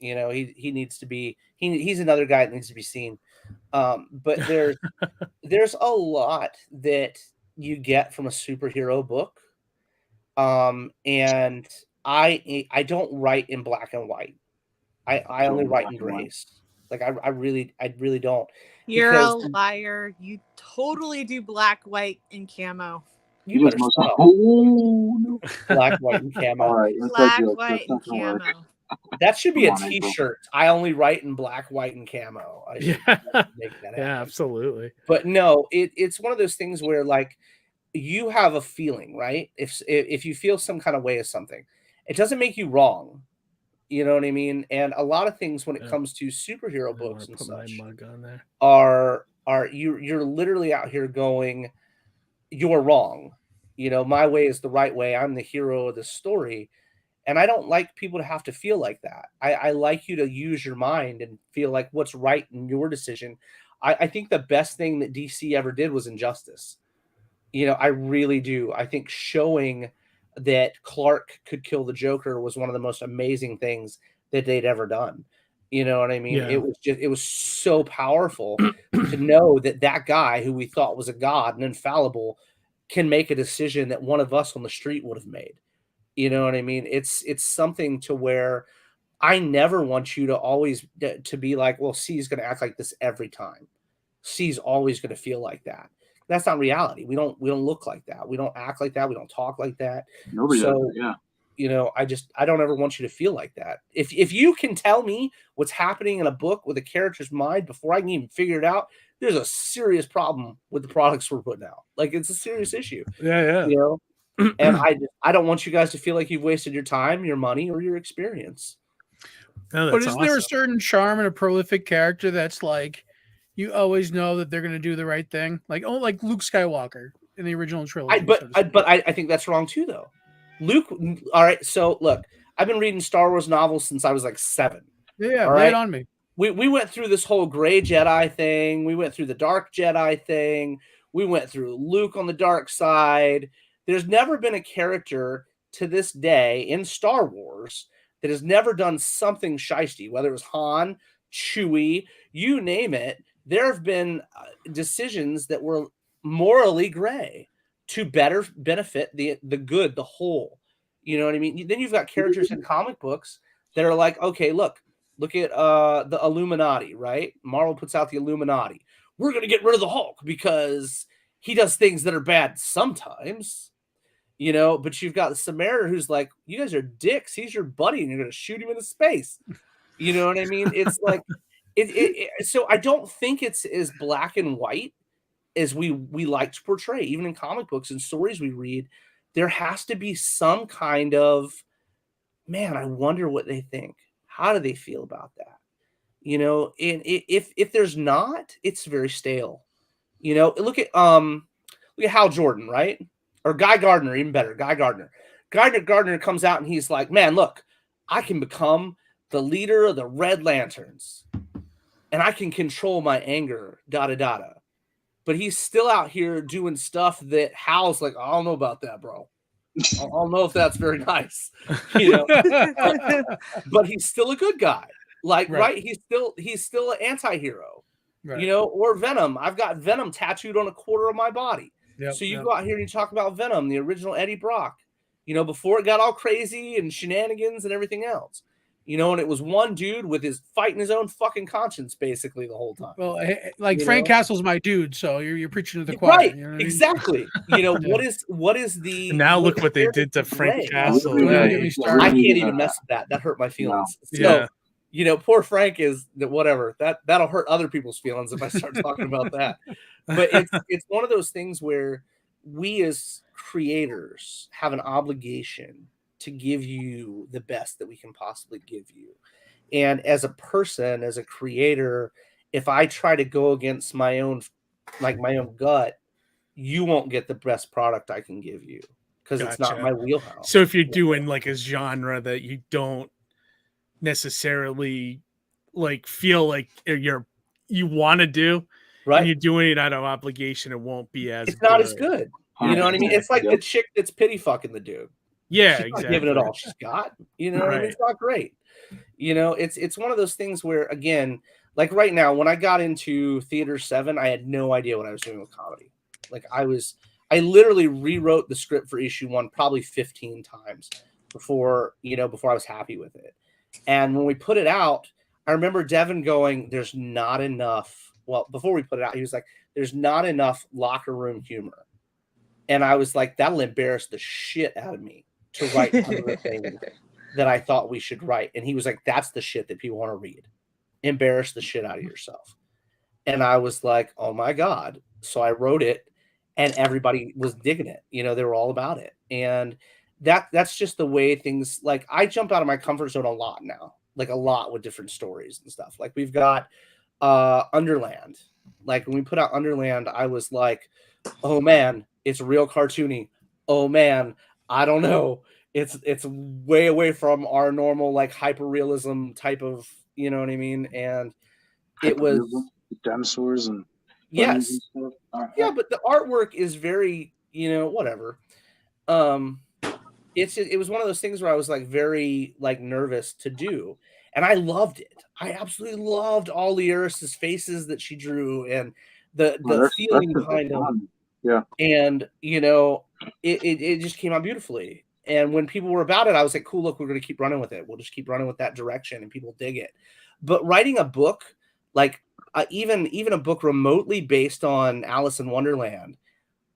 You know, he needs to be. He's another guy that needs to be seen. But there's a lot that you get from a superhero book. And I don't write in black and white. I only write in grays. Like I really don't. You're a liar. You totally do black, white, and camo. You better stop. No. Black, white, and camo. All right, Black, white, and camo. That should be a T-shirt. I only write in black, white, and camo. Yeah, make that yeah, absolutely. But no, it's one of those things where like you have a feeling, right? If you feel some kind of way of something, it doesn't make you wrong. You know what I mean? And a lot of things when it comes to superhero books and such are you're literally out here going, you're wrong. You know, my way is the right way. I'm the hero of the story. And I don't like people to have to feel like that. I like you to use your mind and feel like what's right in your decision. I think the best thing that DC ever did was Injustice. You know, I really do. I think showing that Clark could kill the Joker was one of the most amazing things that they'd ever done. You know what I mean? Yeah. It was so powerful to know that that guy who we thought was a god and infallible can make a decision that one of us on the street would have made. You know what I mean? It's something to where I never want you to always to be like, well, C's going to act like this every time. C's always going to feel like that. That's not reality. We don't look like that. We don't act like that. We don't talk like that. Nobody So, does, yeah. you know, I don't ever want you to feel like that. If you can tell me what's happening in a book with a character's mind before I can even figure it out, there's a serious problem with the products we're putting out. Like, it's a serious issue. Yeah. You know, and I don't want you guys to feel like you've wasted your time, your money, or your experience. No, But isn't there a certain charm in a prolific character that's like, you always know that they're going to do the right thing? Like, like Luke Skywalker in the original trilogy. I think that's wrong too, though. Luke, all right. So look, I've been reading Star Wars novels since I was like 7. Yeah, all lay right? it on me. We went through this whole gray Jedi thing. We went through the dark Jedi thing. We went through Luke on the dark side. There's never been a character to this day in Star Wars that has never done something shisty, whether it was Han, Chewie, you name it. There have been decisions that were morally gray to better benefit the good, the whole. You know what I mean? Then you've got characters in comic books that are like, okay, look at the Illuminati, right? Marvel puts out the Illuminati. We're going to get rid of the Hulk because he does things that are bad sometimes. You know, but you've got the Samaritan who's like, you guys are dicks. He's your buddy, and you're going to shoot him into space. You know what I mean? It's like, so I don't think it's as black and white as we like to portray. Even in comic books and stories we read, there has to be some kind of, man, I wonder what they think. How do they feel about that? You know, and if there's not, it's very stale. You know, look at Hal Jordan, right? Or Guy Gardner, even better. Guy Gardner. Gardner comes out and he's like, man, look, I can become the leader of the Red Lanterns. And I can control my anger, da-da-da-da. But he's still out here doing stuff that Hal's like, I don't know about that, bro. I don't know if that's very nice. You know? But he's still a good guy. Like, right? He's still an anti-hero. Right. You know, or Venom. I've got Venom tattooed on a quarter of my body. Yep, so you go out here and you talk about Venom, the original Eddie Brock, you know, before it got all crazy and shenanigans and everything else, you know, and it was one dude with his fighting his own fucking conscience basically the whole time. Well, like Frank Castle's my dude, so you're preaching to the choir. Right, you know what exactly. I mean? You know, what is the... And now look what they did to Frank Castle. I can't even mess with that. That hurt my feelings. No. So, you know, poor Frank is whatever. That'll hurt other people's feelings if I start talking about that. But it's one of those things where we as creators have an obligation to give you the best that we can possibly give you. And as a person, as a creator, if I try to go against my own gut, you won't get the best product I can give you because it's not my wheelhouse. So if you're doing like a genre that you don't necessarily like feel like you want to do, right? And you're doing it out of obligation, it won't be as it's not as good. You know what I mean? It's like the chick that's pity fucking the dude. Yeah, she's exactly. Not giving it all she's got. You know what I mean? It's not great. You know, it's one of those things where, again, like right now, when I got into Theater 7, I had no idea what I was doing with comedy. Like I literally rewrote the script for issue 1 probably 15 times before I was happy with it. And when we put it out, I remember Devin going, there's not enough. Well, before we put it out, he was like, there's not enough locker room humor. And I was like, that'll embarrass the shit out of me to write the thing that I thought we should write. And he was like, that's the shit that people want to read. Embarrass the shit out of yourself. And I was like, oh my God. So I wrote it and everybody was digging it. You know, they were all about it. And that's just the way things, like I jump out of my comfort zone a lot now, like a lot with different stories and stuff. Like we've got Underland. Like when we put out Underland, I was like, oh man, it's real cartoony. Oh man, I don't know. It's way away from our normal like hyper realism type of, you know what I mean? And it was dinosaurs and yes, and stuff. Yeah, but the artwork is very, you know, whatever. It was one of those things where I was like very like nervous to do. and I loved it. I absolutely loved all Lyris's faces that she drew, and the feeling behind them. Yeah. And it just came out beautifully. And when people were about it, I was like, cool, look, we're going to keep running with it. We'll just keep running with that direction, and people dig it. But writing a book, like even a book remotely based on Alice in Wonderland,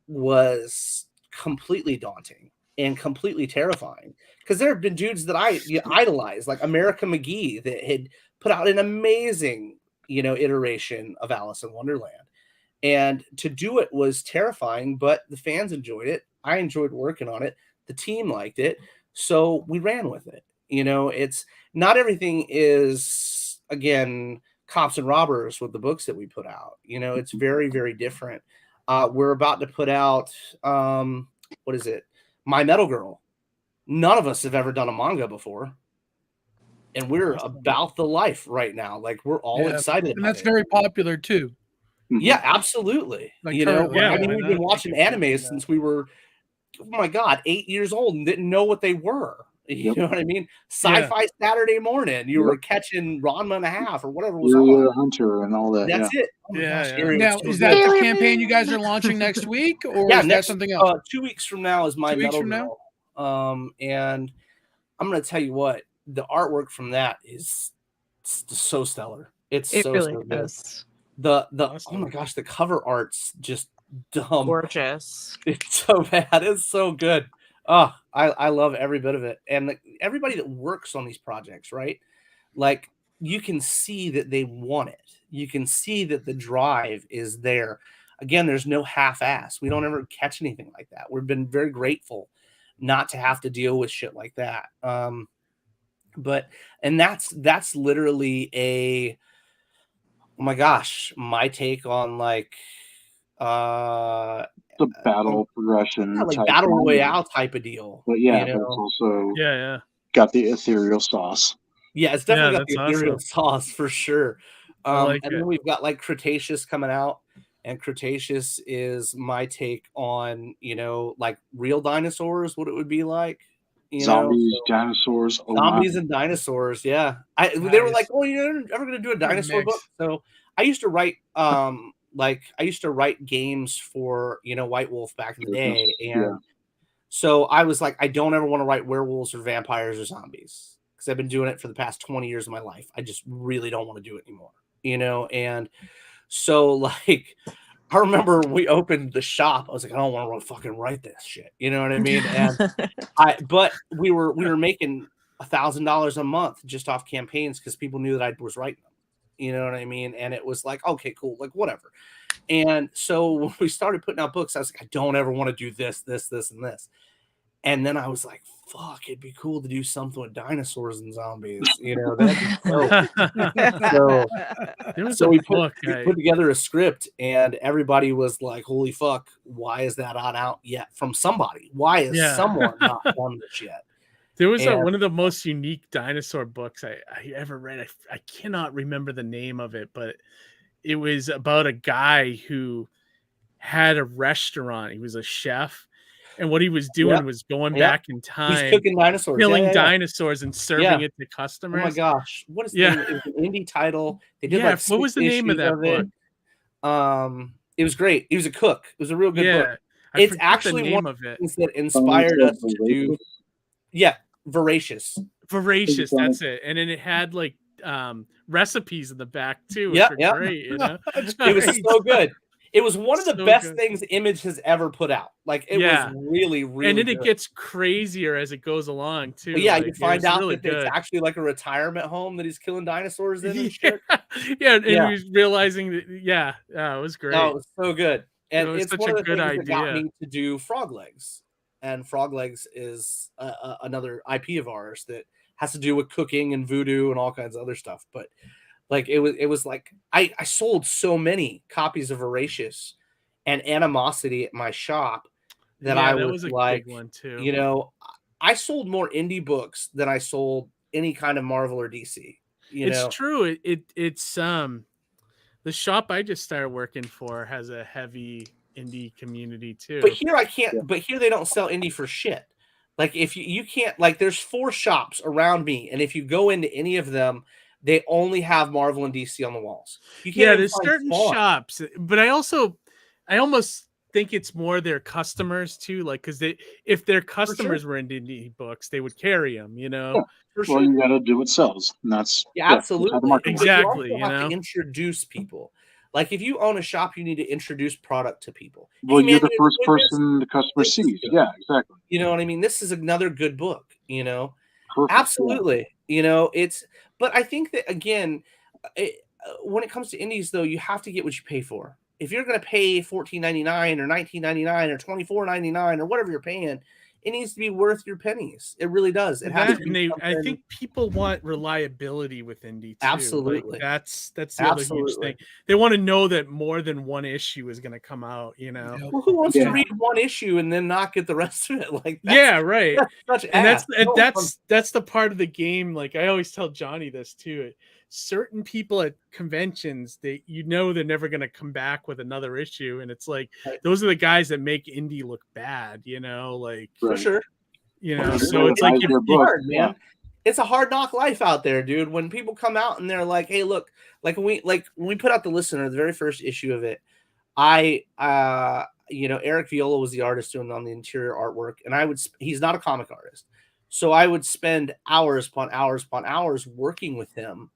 was completely daunting and completely terrifying, because there have been dudes that I idolized, like America McGee, that had put out an amazing iteration of Alice in Wonderland, and to do it was terrifying, but the fans enjoyed it. I enjoyed working on it. The team liked it, so we ran with it. It's not everything is, again, cops and robbers with the books that we put out. It's very, very different. We're about to put out, what is it? My Metal Girl. None of us have ever done a manga before, and we're about the life right now. Like, we're all excited. And that's very popular too. Yeah, absolutely. Like, we've been watching anime since we were, oh my God, 8 years old, and didn't know what they were. You know what I mean? Sci-Fi Saturday morning, you were catching Ranma and a Half or whatever was on. Hunter and all that. That's it. Oh gosh, now, is that the campaign you guys are launching next week, or is that something else? 2 weeks from now is My Metal Girl. And I'm going to tell you what, the artwork from that is so stellar. It really is. The oh my gosh, the cover art's just dumb, gorgeous. It's so bad. It's so good. Oh, I love every bit of it. And everybody that works on these projects, right? Like, you can see that they want it. You can see that the drive is there. Again, there's no half-ass. We don't ever catch anything like that. We've been very grateful not to have to deal with shit like that. But that's literally a, oh my gosh, my take on like the battle progression, like battle royale type of deal. But but it's also got the ethereal sauce. Yeah, it's definitely got the ethereal sauce for sure. And then we've got like Cretaceous coming out, and Cretaceous is my take on like real dinosaurs, what it would be like. Zombies, dinosaurs, zombies and dinosaurs. Yeah, they were like, "Oh, you're ever going to do a dinosaur book?" So I used to write, games for White Wolf back in the day, and so I was like, I don't ever want to write werewolves or vampires or zombies, because I've been doing it for the past 20 years of my life. I just really don't want to do it anymore, and so like. I remember we opened the shop. I was like, I don't want to fucking write this shit. You know what I mean? And but we were making $1,000 a month just off campaigns, because people knew that I was writing them. You know what I mean? And it was like, okay, cool, like whatever. And so when we started putting out books, I was like, I don't ever want to do this, and this. And then I was like, fuck, it'd be cool to do something with dinosaurs and zombies. That'd be dope. So we put together a script, and everybody was like, holy fuck, why is that not out yet from somebody? Why is someone not done this yet? There was one of the most unique dinosaur books I ever read. I cannot remember the name of it, but it was about a guy who had a restaurant. He was a chef. And what he was doing was going back in time. He's cooking dinosaurs. Killing dinosaurs and serving it to customers. Oh my gosh. What is the name? It was an indie title. They did what was the name of that book? It was great. He was a cook. It was a real good book. It's actually one of the things that inspired us to do. Yeah, Voracious. Voracious, that's it. And then it had like recipes in the back too. Yeah, great. It was so good. It was one of the best things Image has ever put out. Like, it was really, really and then good. It gets crazier as it goes along, too. But you find out that it's actually like a retirement home that he's killing dinosaurs in and shit. And he's realizing that, it was great. Oh, it was so good. And it's such one a of the good things idea. that got me to do Frog Legs. And Frog Legs is another IP of ours that has to do with cooking and voodoo and all kinds of other stuff. But like it was like I sold so many copies of Voracious and Animosity at my shop that I was like, big one too. I sold more indie books than I sold any kind of Marvel or DC. It's true. It's the shop I just started working for has a heavy indie community too. But here I can't. But here they don't sell indie for shit. Like if you can't, like there's 4 shops around me, and if you go into any of them, they only have Marvel and DC on the walls. You can't even there's find certain Spawn. shops, but I almost think it's more their customers too, like because if their customers were into indie books, they would carry them, you know. Yeah. For Well, sure. you got to do what sells, and that's Yeah, that's how the absolutely. market But works. Exactly, you you also have know? to introduce people. Like if you own a shop, you need to introduce product to people. Well, Hey, man, you're the you first enjoyed this? person the customer This is sees. good. Yeah, exactly. You know what I mean? This is another good book, you know? Perfect. Yeah. Absolutely. You know, but I think that again, when it comes to indies though, you have to get what you pay for. If you're going to pay $14.99 or $19.99 or $24.99 or whatever you're paying, it needs to be worth your pennies. It really does. It has to be I something- think people want reliability with indie too. Absolutely. Like, that's the other huge Absolutely. thing. They want to know that more than one issue is going to come out, you know. Yep. Well, who wants Yeah. to read one issue and then not get the rest of it? Like, that's, Yeah, right. that's such And ass. No one wants- that's the part of the game. Like I always tell Johnny this too. Certain people at conventions, they're never going to come back with another issue, and it's like Right. those are the guys that make indie look bad, you know, like for Right. sure. you Well, know. sure. So it's like Buys their book. Hard, man. Yeah. It's a hard knock life out there, dude. When people come out and they're like, "Hey, look," like when we put out the Listener, the very first issue of it, Eric Viola was the artist doing on the interior artwork, and he's not a comic artist, so I would spend hours upon hours upon hours working with him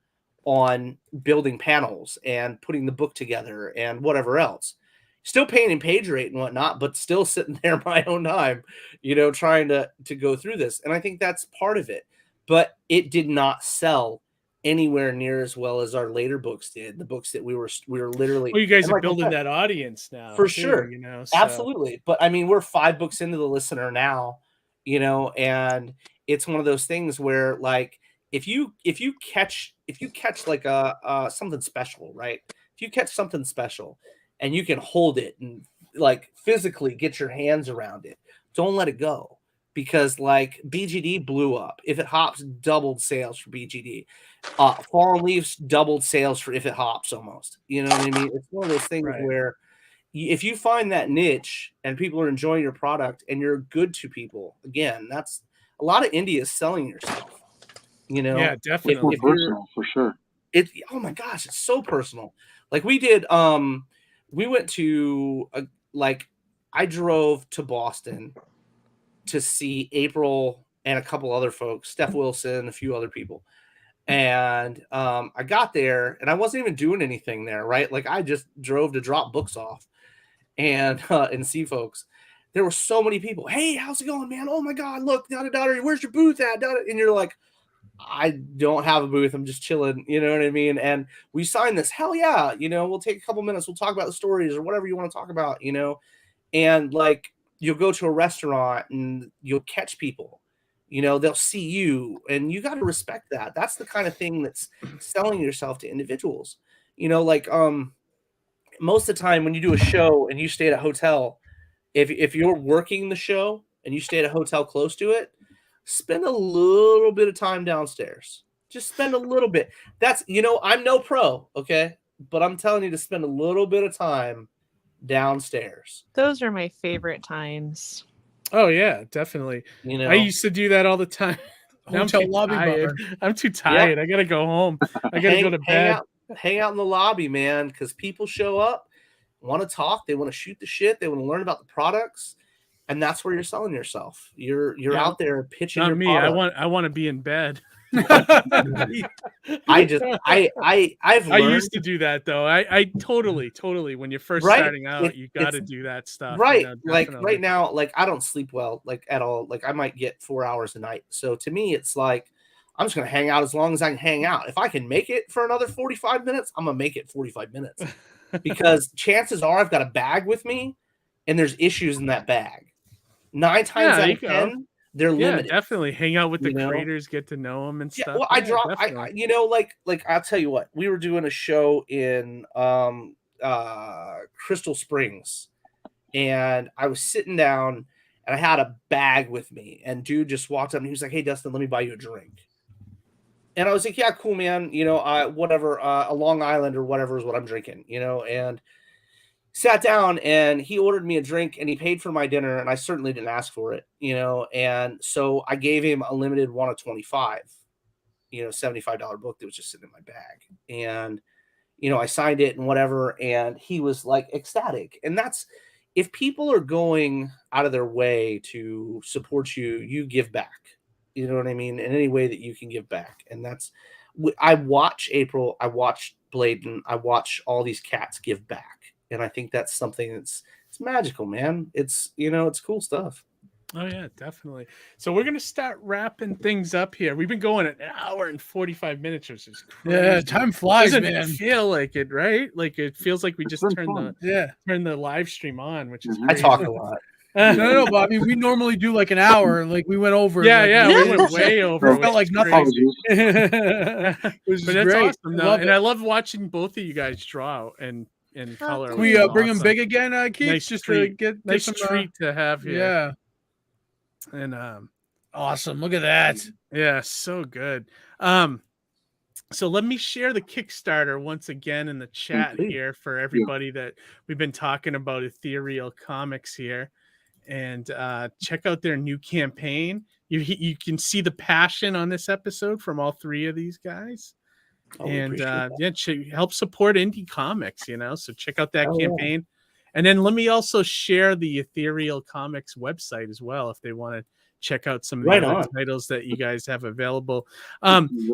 on building panels and putting the book together and whatever else. Still paying him page rate and whatnot, but still sitting there my own time, trying to go through this. And I think that's part of it. But it did not sell anywhere near as well as our later books did. The books that we were literally. well, you guys and are like I building said, that audience now, for too, sure. you know. So. Absolutely. But I mean, we're 5 books into the Listener now, and it's one of those things where like if you catch like a something special, right? If you catch something special and you can hold it and like physically get your hands around it, don't let it go, because like BGD blew up. If It Hops doubled sales for BGD. Fallen Leaves doubled sales for If It Hops almost. You know what I mean? It's one of those things Right. where if you find that niche and people are enjoying your product and you're good to people, again, that's a lot of indie is selling yourself. Yeah, It's definitely. more If you're- personal for sure. Oh my gosh, it's so personal. Like we did, we went to I drove to Boston to see April and a couple other folks, Steph Wilson, a few other people. And I got there and I wasn't even doing anything there, right? Like I just drove to drop books off and see folks. There were so many people. Hey, how's it going, man? Oh my God, look, where's your booth at? And you're like, I don't have a booth. I'm just chilling. You know what I mean? And we signed this. Hell yeah. We'll take a couple minutes. We'll talk about the stories or whatever you want to talk about, and like you'll go to a restaurant and you'll catch people, they'll see you and you got to respect that. That's the kind of thing that's selling yourself to individuals, like, most of the time when you do a show and you stay at a hotel, if you're working the show and you stay at a hotel close to it, spend a little bit of time downstairs. Just spend a little bit. That's, I'm no pro, okay? But I'm telling you to spend a little bit of time downstairs. Those are my favorite times. Oh yeah, definitely. I used to do that all the time. Now I'm Hotel too lobby tired. bar. I'm too tired. I gotta go home. I gotta go to bed. Hang out in the lobby, man, because people show up, want to talk, they want to shoot the shit, they want to learn about the products, and that's where you're selling yourself. You're out there pitching Not your me. product. I want to be in bed. I've I learned, used to do that though. I totally when you're first Right. starting out, you got to It's- do that stuff. right, like definitely. right now, like I don't sleep well, like at all. Like I might get 4 hours a night. So to me, it's like I'm just gonna hang out as long as I can hang out. If I can make it for another 45 minutes, I'm gonna make it 45 minutes. Because chances are I've got a bag with me and there's issues in that bag. 9 times there out you of go. 10, they're Yeah, limited. definitely hang out with the You know? creators, get to know them and Yeah, stuff. well, I Yeah, dropped, definitely. like I'll tell you what, we were doing a show in Crystal Springs, and I was sitting down and I had a bag with me, and dude just walked up and he was like, "Hey, Dustin, let me buy you a drink." And I was like, "Yeah, cool, man. Whatever, a Long Island or whatever is what I'm drinking, and sat down and he ordered me a drink and he paid for my dinner, and I certainly didn't ask for it, and so I gave him a limited one of 25, $75 book that was just sitting in my bag. And I signed it and whatever, and he was like ecstatic. And that's, if people are going out of their way to support you, you give back. You know what I mean? In any way that you can give back. And that's, I watch April, I watch Blayden, I watch all these cats give back. And I think that's something it's magical, man. It's, it's cool stuff. Oh yeah, definitely. So we're gonna start wrapping things up here. We've been going an hour and 45 minutes, which is crazy. Yeah, time flies, Doesn't man. feel like it, right? Like it feels like we just turned the live stream on, which is I talk a lot. No, but I mean, we normally do like an hour. Like we went over. Yeah, we went way over. It felt like nothing. But that's great. awesome, though. And I love watching both of you guys draw and color. Can we bring him big again, Keith? Nice just treat. to get nice some, treat to have here. Yeah. And awesome. Look at that. Yeah, so good. So let me share the Kickstarter once again in the chat here for everybody that we've been talking about Ethereal Comics here, and check out their new campaign. You can see the passion on this episode from all three of these guys. And help support indie comics, so check out that campaign. And then let me also share the Ethereal Comics website as well if they want to check out some of the other titles that you guys have available.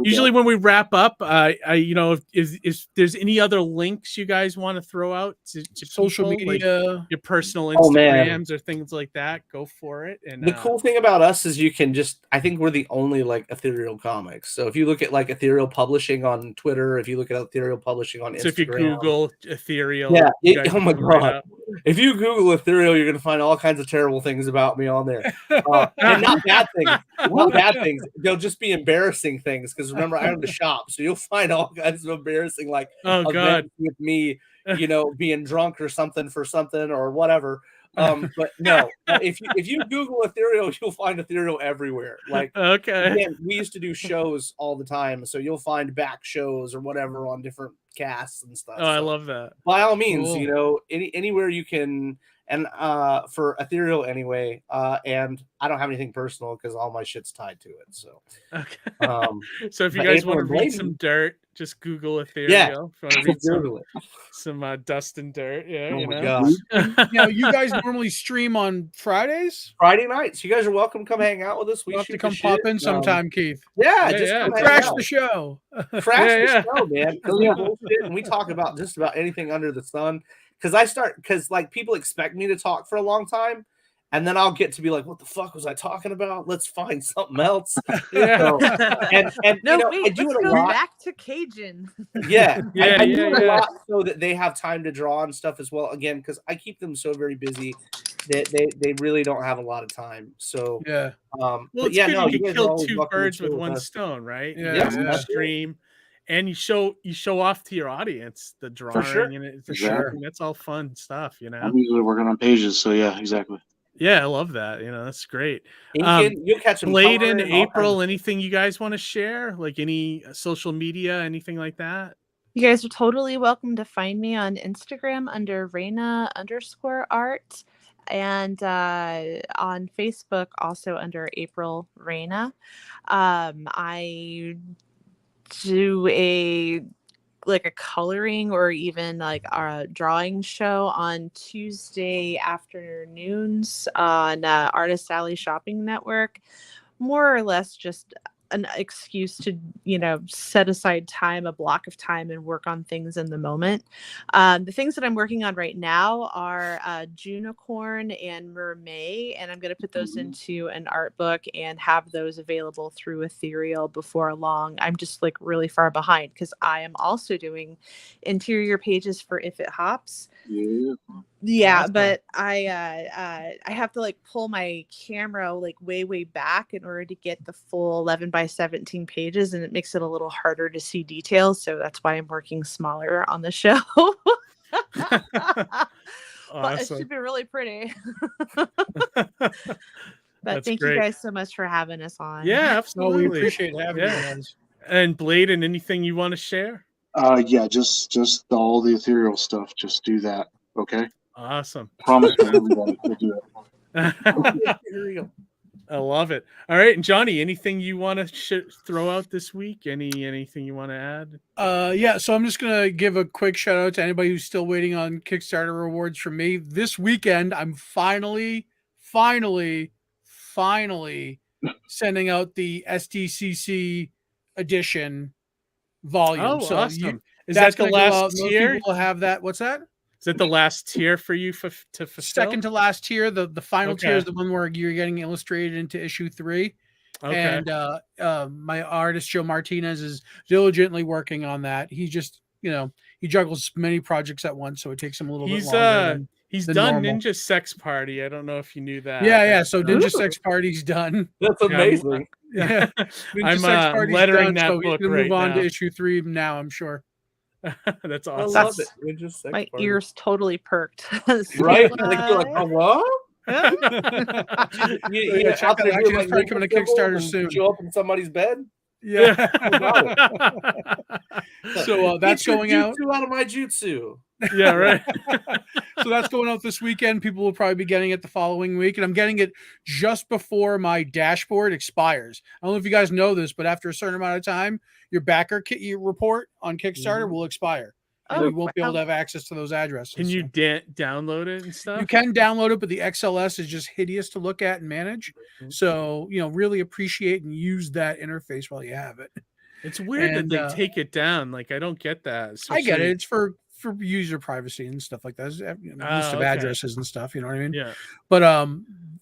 Usually when we wrap up, if there's any other links you guys want to throw out to social people, media, like your personal Instagrams or things like that, go for it. And the cool thing about us is you can I think we're the only like Ethereal Comics. So if you look at like Ethereal Publishing on Twitter, if you look at Ethereal Publishing on Instagram. So if you Google Ethereal, oh my God. If you Google Ethereal, you're going to find all kinds of terrible things about me on there. And not bad things. Not bad things. They'll just be embarrassing things. Because remember, I own the shop. So you'll find all kinds of embarrassing, like, events with me, being drunk or something for something or whatever. But no, if you Google Ethereal, you'll find Ethereal everywhere. Like, again, we used to do shows all the time. So you'll find back shows or whatever on different casts and stuff. I love that. By all means, anywhere you can, and for Ethereal anyway, and I don't have anything personal because all my shit's tied to it. So, so if you guys want to read some dirt, just Google Ethereal. Yeah, if you want to read some Dustin dirt. Yeah, you guys normally stream on Fridays, Friday nights. You guys are welcome to come hang out with us. We have to come pop in sometime, Keith. Just crash the show. Crash the show, man. And we talk about just about anything under the sun. Because like people expect me to talk for a long time, and then I'll get to be like, what the fuck was I talking about? Let's find something else. I do let's go back to Cajun. I do a lot so that they have time to draw and stuff as well. Again, because I keep them so very busy that they really don't have a lot of time. So you can kill two birds with one stone, right? Stream. And you show off to your audience the drawing and it for sure. And that's all fun stuff, I'm usually working on pages, so yeah, exactly. Yeah, I love that. That's great. You'll catch them. Blayden, April, anything you guys want to share? Like any social media, anything like that? You guys are totally welcome to find me on Instagram under Reyna_art, and on Facebook also under April Reyna. I do a coloring or even like a drawing show on Tuesday afternoons on Artist Alley Shopping Network. More or less just an excuse to set aside time, a block of time, and work on things in the moment. The things that I'm working on right now are Junicorn and Mermaid, and I'm going to put those into an art book and have those available through Ethereal before long. I'm just really far behind because I am also doing interior pages for If It Hops. Awesome. But I have to pull my camera way back in order to get the full 11 by 17 pages, and it makes it a little harder to see details. So that's why I'm working smaller on the show. But it should be really pretty. But thank you guys so much for having us on. Yeah, absolutely. We appreciate having you guys. And Blayden, anything you want to share? Just all the Ethereal stuff. Just do that. Okay, Awesome. promise you, everybody, we'll do it. I love it. All right, and Johnny, anything you want to throw out this week? Anything you want to add? Yeah, so I'm just gonna give a quick shout out to anybody who's still waiting on Kickstarter rewards from me. This weekend, I'm finally sending out the SDCC edition volume. Oh, so awesome! Is that's that the gonna go out. last Most tier? people will have that. What's that? Is that the last tier for you to fulfill? Second to last tier. The final tier Okay. is the one where you're getting illustrated into issue 3. Okay. And my artist Joe Martinez is diligently working on that. He just, he juggles many projects at once, so it takes him a little bit longer. He's than done normal. Ninja Sex Party. I don't know if you knew that. Yeah. So Ninja Ooh. Sex Party's done. That's amazing. Yeah, Ninja I'm Sex Party's lettering done, that so he's book gonna right move on now. to issue 3 now. I'm sure. That's I awesome. love That's- it. Ninja Sex My Party. ears totally perked. Right? Like, you're like, hello? So, yeah, check out that there out. doing, It's probably coming to nipple Kickstarter and soon. Show up in somebody's bed. Yeah. So So that's going out. Out of my jutsu. Yeah, right. So that's going out this weekend. People will probably be getting it the following week, and I'm getting it just before my dashboard expires. I don't know if you guys know this, but after a certain amount of time, your backer report on Kickstarter will expire, and Oh, you won't be able to wow. have access to those addresses. Can you So download it and stuff? you can download it, but the XLS is just hideous to look at and manage. So really appreciate and use that interface while you have it. It's weird And, that they take it down. Like, I don't get that. I get especially- it. It's for user privacy and stuff like that. It's, list of okay. addresses and stuff. You know what I mean? Yeah. But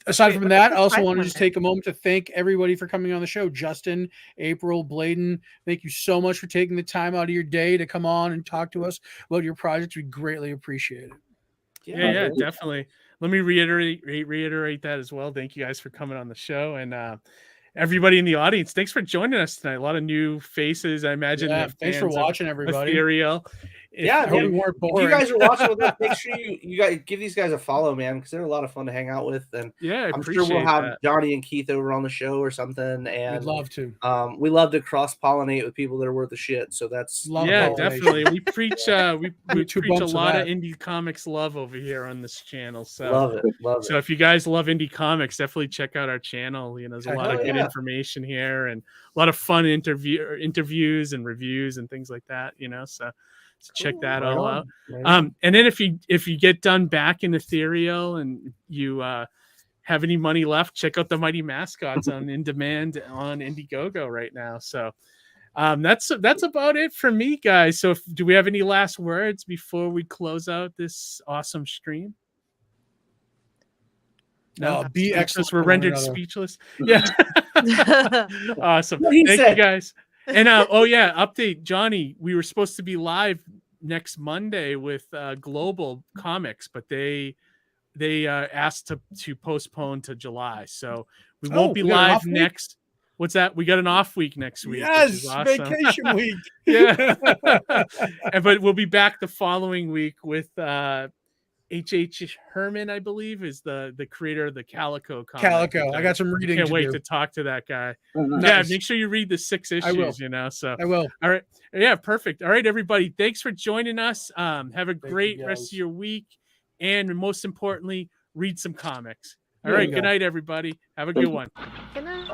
aside Wait, from what's that, the I also price want to just limit? take a moment to thank everybody for coming on the show. Justin, April, Blayden, thank you so much for taking the time out of your day to come on and talk to us about your projects. We greatly appreciate it. Yeah, definitely. Let me reiterate that as well. Thank you guys for coming on the show, and everybody in the audience, thanks for joining us tonight. A lot of new faces, I imagine. Yeah, the thanks for fans of watching, everybody. Ethereal. Yeah, I hope we dude. weren't If you boring. guys are watching with us, make sure you guys give these guys a follow, man, because they're a lot of fun to hang out with. And Yeah, I I'm appreciate sure we'll have that. Johnny and Keith over on the show or something. We'd And love to. we love to cross pollinate with people that are worth a shit. So that's Love Yeah, pollination. definitely. We preach we Two preach a bumps of lot of that. indie comics love over here on this channel. So love it. Love So it. if you guys love indie comics, definitely check out our channel. There's a Heck lot of good yeah. information here and a lot of fun interviews and reviews and things like that. So check Cool. that Right all on. out. Right on. And then if you get done back in Ethereal and you have any money left, check out the Mighty Mascots on In Demand on Indiegogo right now. So that's about it for me, guys. So do we have any last words before we close out this awesome stream? No, Be speechless. excellent. We're to one rendered another. speechless. Yeah. Awesome. What he Thank you said. guys. And update, Johnny. We were supposed to be live next Monday with Global Comics, but they asked to postpone to July, so we won't be we got an live off week? next. What's that? We got an off week next week. which Yes, is awesome. vacation week. Yeah. But we'll be back the following week with H.H. Herman, I believe, is the creator of the Calico comic. Calico. I got some reading Can't to wait do. to talk to that guy. Nice. Yeah, make sure you read the 6 I will. issues, so I will. all right. Yeah, perfect. All right, everybody. Thanks for joining us. Have a you, great rest guys. of your week. And most importantly, read some comics. All There right. you Good go. night, everybody. Have a Thank good you. one. Good night.